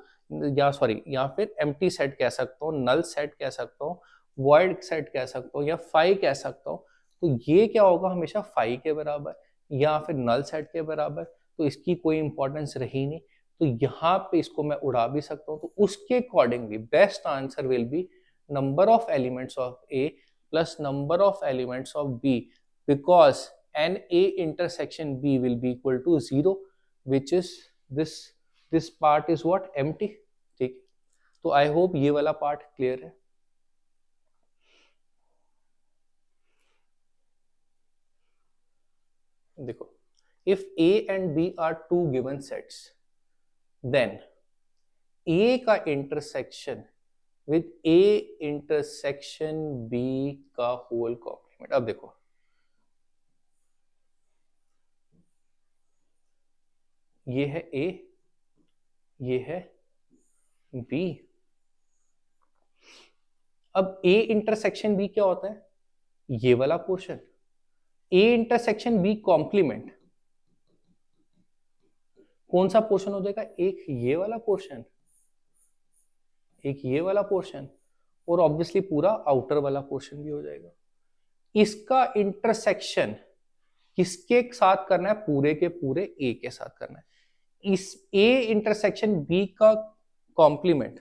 या सॉरी या फिर एम्प्टी सेट कह सकता हूँ, नल सेट कह सकता हूँ, वॉइड सेट कह सकता हूँ, या फाई कह सकता हूँ। तो ये क्या होगा, हमेशा फाई के बराबर या फिर नल सेट के बराबर। तो इसकी कोई इंपॉर्टेंस रही नहीं, तो यहाँ पे इसको मैं उड़ा भी सकता हूँ। तो उसके accordingly best answer will be number of elements of A plus number of elements of B, because an A intersection B will be equal to 0, which is this part is what, empty। ठीक, तो आई hope ये वाला part clear है। देखो if A and B are two given sets, then A का intersection with A intersection B का whole complement. अब देखो ये है A, ये है B। अब A इंटरसेक्शन B क्या होता है, ये वाला portion. A intersection B complement कौन सा पोर्शन हो जाएगा, एक ये वाला पोर्शन, एक ये वाला पोर्शन, और ऑब्वियसली पूरा आउटर वाला पोर्शन भी हो जाएगा। इसका इंटरसेक्शन किसके साथ करना है, पूरे के पूरे ए के साथ करना है। इस ए इंटरसेक्शन बी का कॉम्प्लीमेंट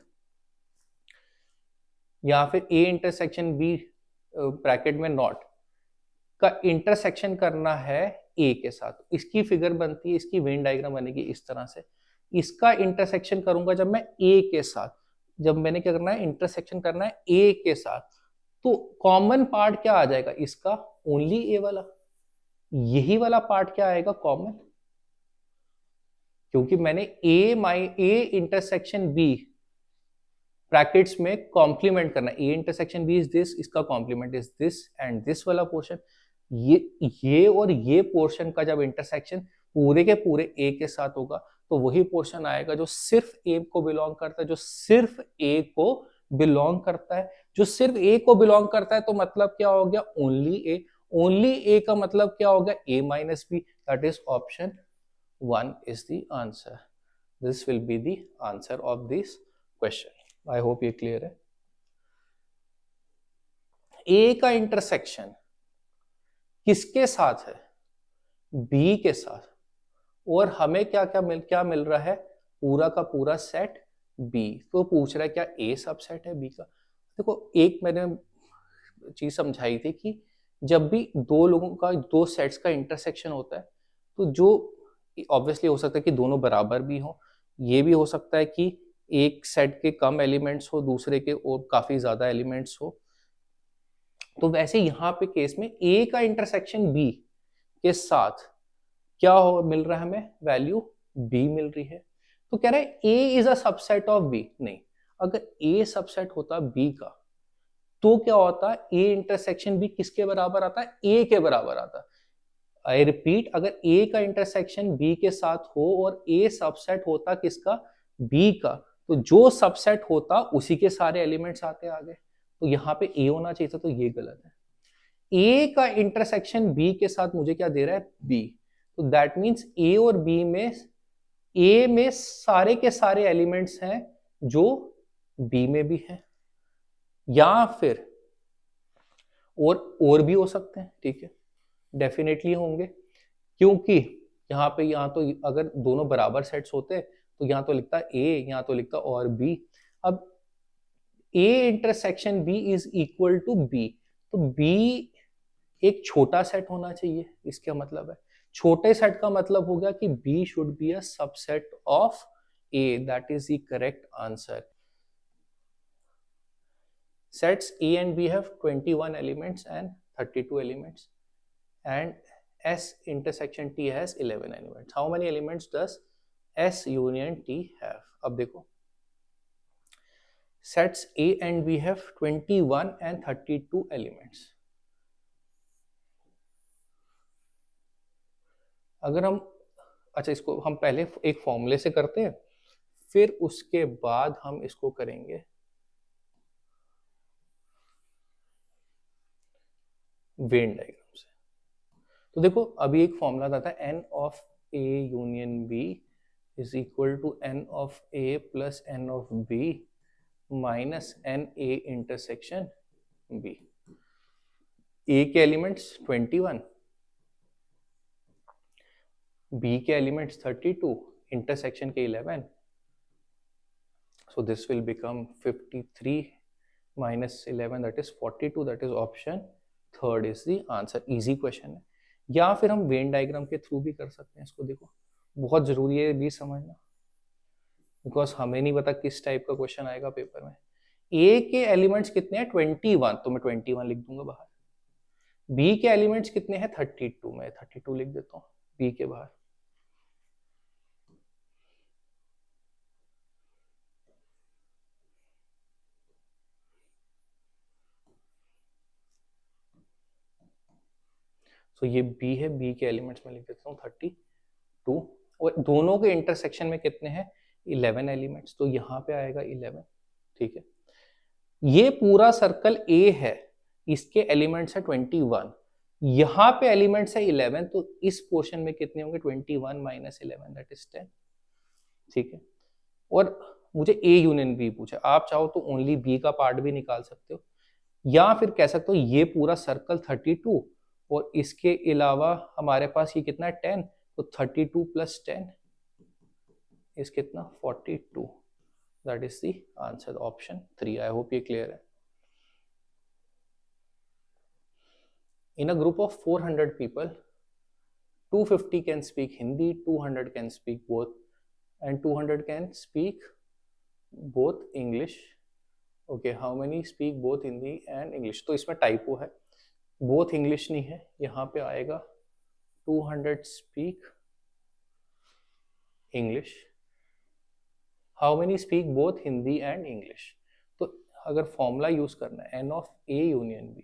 या फिर ए इंटरसेक्शन बी ब्रैकेट में नॉट का इंटरसेक्शन करना है ए के साथ। इसकी फिगर बनती है, इसकी वेन डायग्राम बनेगी इस तरह से। इसका इंटरसेक्शन करूंगा जब मैं ए के साथ, जब मैंने क्या करना है, इंटरसेक्शन करना है ए के साथ, तो कॉमन पार्ट क्या आ जाएगा इसका, ओनली ए वाला। यही वाला पार्ट क्या आएगा कॉमन, क्योंकि मैंने ए इंटरसेक्शन बी ब्रैकेट्स में कॉम्प्लीमेंट करना है। A intersection B is this, इसका complement is this and this वाला पोर्शन। ये और ये पोर्शन का जब इंटरसेक्शन पूरे के पूरे ए के साथ होगा तो वही पोर्शन आएगा जो सिर्फ ए को बिलोंग करता है, जो सिर्फ ए को बिलोंग करता है, जो सिर्फ ए को बिलोंग करता है। तो मतलब क्या हो गया, ओनली ए। ओनली ए का मतलब क्या होगा, A minus B, that is option 1 is the answer. This will be the answer of this question. I hope ये clear है। A का इंटरसेक्शन किसके साथ है, B के साथ, और हमें क्या मिल रहा है, पूरा का पूरा सेट B। तो पूछ रहा है क्या A सबसेट है B का। देखो एक मैंने चीज समझाई थी कि जब भी दो लोगों का, दो सेट्स का इंटरसेक्शन होता है तो जो ऑब्वियसली हो सकता है कि दोनों बराबर भी हो, ये भी हो सकता है कि एक सेट के कम एलिमेंट्स हो, दूसरे के और काफी ज्यादा एलिमेंट्स हो। तो वैसे यहाँ पे केस में ए का इंटरसेक्शन बी के साथ क्या हो मिल रहा है हमें, वैल्यू बी मिल रही है। तो कह रहा है A is a subset of B. नहीं, अगर ए सबसेट होता बी का तो क्या होता है, ए इंटरसेक्शन बी किसके बराबर आता है, ए के बराबर आता है। आई रिपीट, अगर ए का इंटरसेक्शन बी के साथ हो और ए सबसेट होता किसका, बी का, तो जो सबसेट होता उसी के सारे एलिमेंट्स आते आगे। तो यहाँ पे ए होना चाहिए था, तो ये गलत है। ए का इंटरसेक्शन बी के साथ मुझे क्या दे रहा है, बी, तो दैट मीन्स ए और बी में, ए में सारे के सारे एलिमेंट्स हैं जो बी में भी हैं, या फिर और भी हो सकते हैं, ठीक है, डेफिनेटली होंगे, क्योंकि यहाँ तो अगर दोनों बराबर सेट्स होते तो यहाँ तो लिखता ए, यहाँ तो लिखता और बी। अब A intersection B is equal to B, तो बी एक छोटा सेट होना चाहिए, इसका मतलब है छोटे सेट का मतलब हो गया कि B should be a subset of A, that is the correct answer. Sets A and B have 21 elements and 32 elements, and S intersection T has 11 elements. How many elements does S union T have? अब देखो, sets A and B have 21 and 32 elements. अगर हम, अच्छा इसको हम पहले एक फॉर्मूले से करते हैं, फिर उसके बाद हम इसको करेंगे वेन डायग्राम से। तो देखो अभी एक फॉर्मूला आता है, n of A union B is equal to n of A plus n of B minus n A intersection B। A के एलिमेंट्स 21, B के एलिमेंट्स 32, इंटरसेक्शन के 11, so this will become 53 minus 11, that is 42, that is option third is the answer. Easy question है, या फिर हम Venn diagram के through भी कर सकते हैं इसको। देखो बहुत जरूरी है भी समझना, बिकॉज हमें नहीं पता किस टाइप का क्वेश्चन आएगा पेपर में। ए के एलिमेंट्स कितने हैं 21, तो मैं 21 लिख दूंगा बाहर। बी के एलिमेंट्स कितने हैं 32, मैं 32 लिख देता हूँ बी के बाहर। तो ये बी है, बी के एलिमेंट्स में लिख देता हूँ 32, और दोनों के इंटरसेक्शन में कितने हैं 11 एलिमेंट्स, तो यहाँ पे आएगा 11, ठीक है। ये पूरा सर्कल ए है, इसके एलिमेंट्स है 21, यहाँ पे एलिमेंट्स है 11, तो इस पोर्शन में कितने होंगे 21 माइनस 11, दैट इज 10, ठीक है। और मुझे ए यूनियन बी पूछा, आप चाहो तो ओनली बी का पार्ट भी निकाल सकते हो, या फिर कह सकते हो ये पूरा सर्कल 32 और इसके अलावा हमारे पास ये कितना है 10, तो 32 प्लस 10 इस कितना 42, that is the answer option 3। I hope ये क्लियर है। In a group of 400 people 250 can speak Hindi, 200 can speak both and 200 can speak both English. Okay, how many speak both Hindi and English, तो इसमें typo है, both English नहीं है, यहाँ पे आएगा 200 speak English. How many speak both Hindi and English, तो अगर फॉर्मूला यूज करना है n of a union b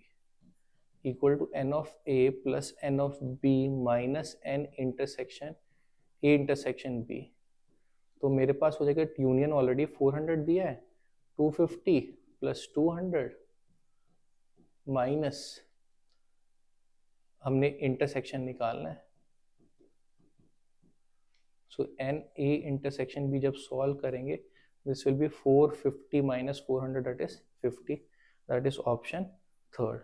equal to n of a plus n of b minus n intersection a intersection b, तो मेरे पास हो जाएगा यूनियन ऑलरेडी 400 दिया है, 250 प्लस 200 माइनस हमने इंटरसेक्शन निकालना है, सो एन ए इंटरसेक्शन भी जब सॉल्व करेंगे this will B 450 minus 400, that is 50, that is option third.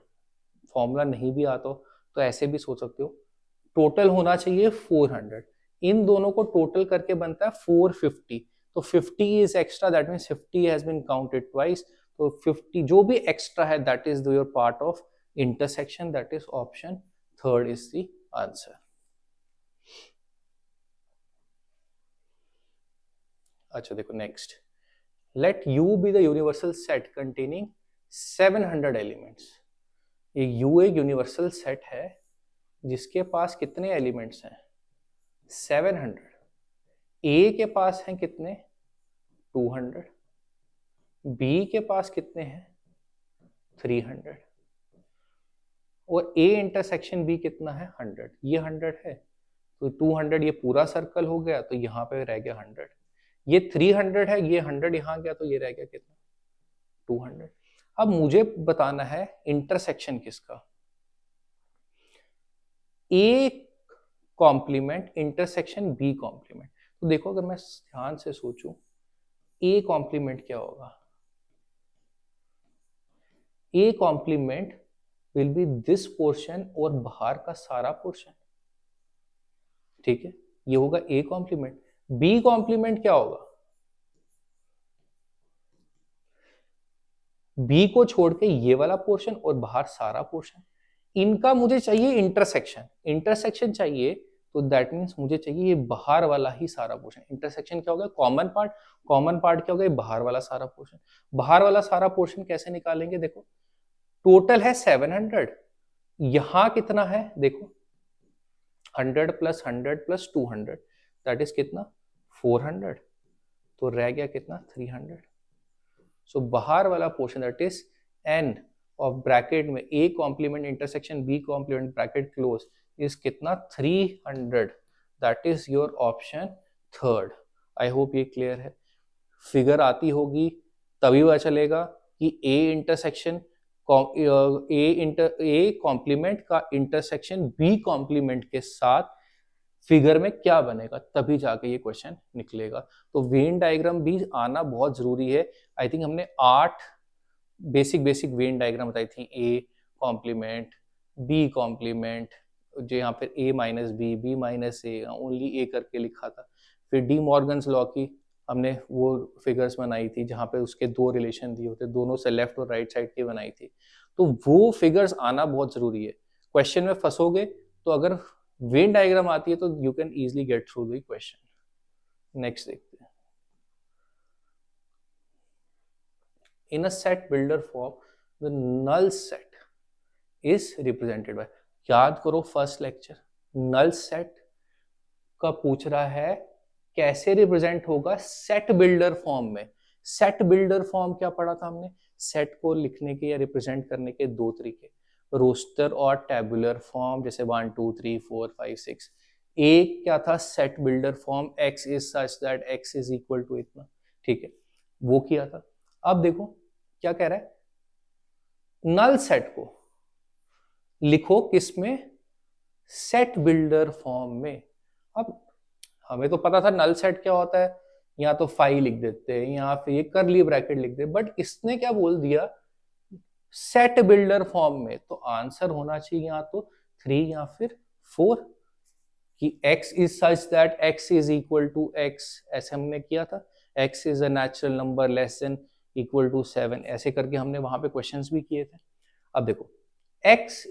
Formula नहीं भी आता हो तो ऐसे भी सोच सकते हो, टोटल होना चाहिए 400, इन दोनों को टोटल करके बनता है 450, तो 50 is extra, that means 50 has been counted twice, तो 50 जो भी एक्स्ट्रा है that is your part of intersection, that is option third is the answer. अच्छा देखो next, let U be the universal set containing 700 elements. एक U एक universal set है जिसके पास कितने एलिमेंट्स हैं 700, A के पास हैं कितने 200, B के पास कितने हैं 300 और A इंटरसेक्शन B कितना है 100, ये 100 है तो 200, ये पूरा सर्कल हो गया तो यहाँ पे रह गया 100, ये 300 है, ये 100 यहाँ गया तो ये रह गया कितना 200। अब मुझे बताना है इंटरसेक्शन किसका, A complement intersection B complement. तो देखो अगर मैं ध्यान से सोचूं A कॉम्प्लीमेंट क्या होगा, A complement will be this portion और बाहर का सारा पोर्शन, ठीक है, ये होगा A कॉम्प्लीमेंट। B कॉम्प्लीमेंट क्या होगा, B को छोड़ के ये वाला पोर्शन और बाहर सारा पोर्शन, इनका मुझे चाहिए इंटरसेक्शन, इंटरसेक्शन चाहिए तो दैट मीन्स मुझे चाहिए ये बाहर वाला ही सारा पोर्शन। इंटरसेक्शन क्या होगा, कॉमन पार्ट, कॉमन पार्ट क्या होगा, ये बाहर वाला सारा पोर्शन। बाहर वाला सारा पोर्शन कैसे निकालेंगे, देखो टोटल है 700, यहां कितना है देखो 100 प्लस 100 प्लस 200 दैट इज कितना 400, तो रह गया कितना 300। सो बाहर वाला portion that is n of bracket में A complement intersection B complement bracket close is कितना 300, that is your option third. I hope ये क्लियर है। फिगर आती होगी तभी पता चलेगा कि A इंटरसेक्शन A कॉम्प्लीमेंट का इंटरसेक्शन B कॉम्प्लीमेंट के साथ फिगर में क्या बनेगा, तभी जाके ये क्वेश्चन निकलेगा। तो वेन डायग्राम भी आना बहुत जरूरी है। आई थिंक हमने 8 बेसिक वेन डायग्राम बताई थी, A कॉम्प्लीमेंट, B कॉम्प्लीमेंट, जो यहाँ पे A minus B, B minus A, only A करके लिखा था। फिर डी मॉर्गन्स लॉ की हमने वो फिगर्स बनाई थी जहाँ पे उसके दो रिलेशन दिए होते, दोनों से लेफ्ट और राइट साइड की बनाई थी। तो वो फिगर्स आना बहुत जरूरी है। क्वेश्चन में फंसोगे तो अगर वेन डायग्राम आती है तो you can easily get through the question. Next देखते हैं। In a set builder form, the null set is represented by, याद करो फर्स्ट लेक्चर, नल सेट का पूछ रहा है कैसे रिप्रेजेंट होगा सेट बिल्डर फॉर्म में। सेट बिल्डर फॉर्म क्या पढ़ा था हमने, सेट को लिखने के या रिप्रेजेंट करने के दो तरीके, रोस्टर और टेबुलर फॉर्म, जैसे 1 2 3 4 5 6। एक क्या था set builder form, x is such that x is equal to इतना, ठीक है, वो किया था। अब देखो क्या कह रहा है, नल सेट को लिखो किसमें, सेट बिल्डर फॉर्म में। अब हमें तो पता था नल सेट क्या होता है, या तो फाइव लिख देते हैं या फिर ये करली ब्रैकेट लिख दे, बट इसने क्या बोल दिया सेट बिल्डर फॉर्म में, तो आंसर होना चाहिए या तो 3 या फिर 4, कि x is such that x is equal to x, ऐसे हमने किया था, x is a natural number less than equal to 7, ऐसे करके हमने वहां पे क्वेश्चंस भी किए थे। अब देखो x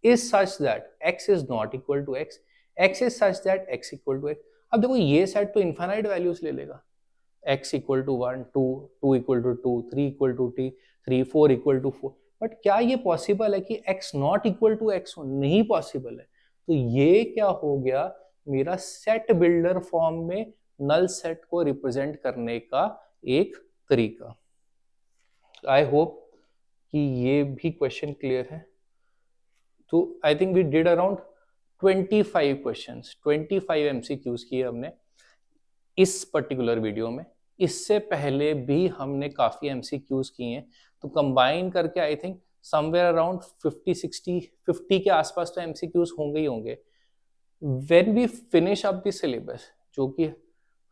is such that x is not equal to x, x is such that x equal to x। अब देखो ये सेट तो इनफाइनाइट वैल्यूज ले लेगा, x equal to 1 2 2 equal to 2 3 equal to 3 4 equal to 4, but क्या ये possible है कि x not equal to x हो, नहीं पॉसिबल है। तो ये क्या हो गया मेरा सेट बिल्डर फॉर्म में नल सेट को रिप्रेजेंट करने का एक तरीका। आई होप कि ये भी क्वेश्चन क्लियर है। तो I think we did around 25 questions, 25 MCQs किए हमने इस पर्टिकुलर वीडियो में। इससे पहले भी हमने काफी एमसीक्यूज किए हैं, तो कंबाइन करके आई थिंक समवेयर अराउंड 50 के आसपास तो एमसीक्यूज होंगे ही होंगे। When we finish up the syllabus, जो कि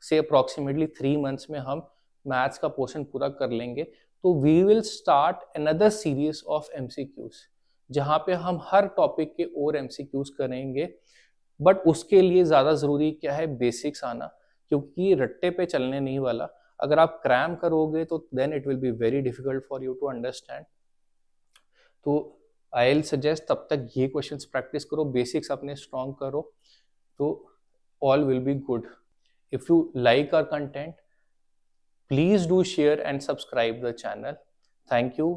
से अप्रोक्सीमेटली 3 मंथ्स में हम मैथ्स का पोर्शन पूरा कर लेंगे, तो we will start another series of MCQs, जहां पे हम हर टॉपिक के और एमसीक्यूज करेंगे। बट उसके लिए ज्यादा जरूरी क्या है, बेसिक्स आना, क्योंकि रट्टे पे चलने नहीं वाला। अगर आप क्रैम करोगे तो then it will be very difficult for you to understand. तो आई विल सजेस्ट तब तक ये क्वेश्चंस प्रैक्टिस करो, बेसिक्स अपने स्ट्रॉन्ग करो, तो all will be good. If you like our content, please do share and subscribe the channel. Thank you.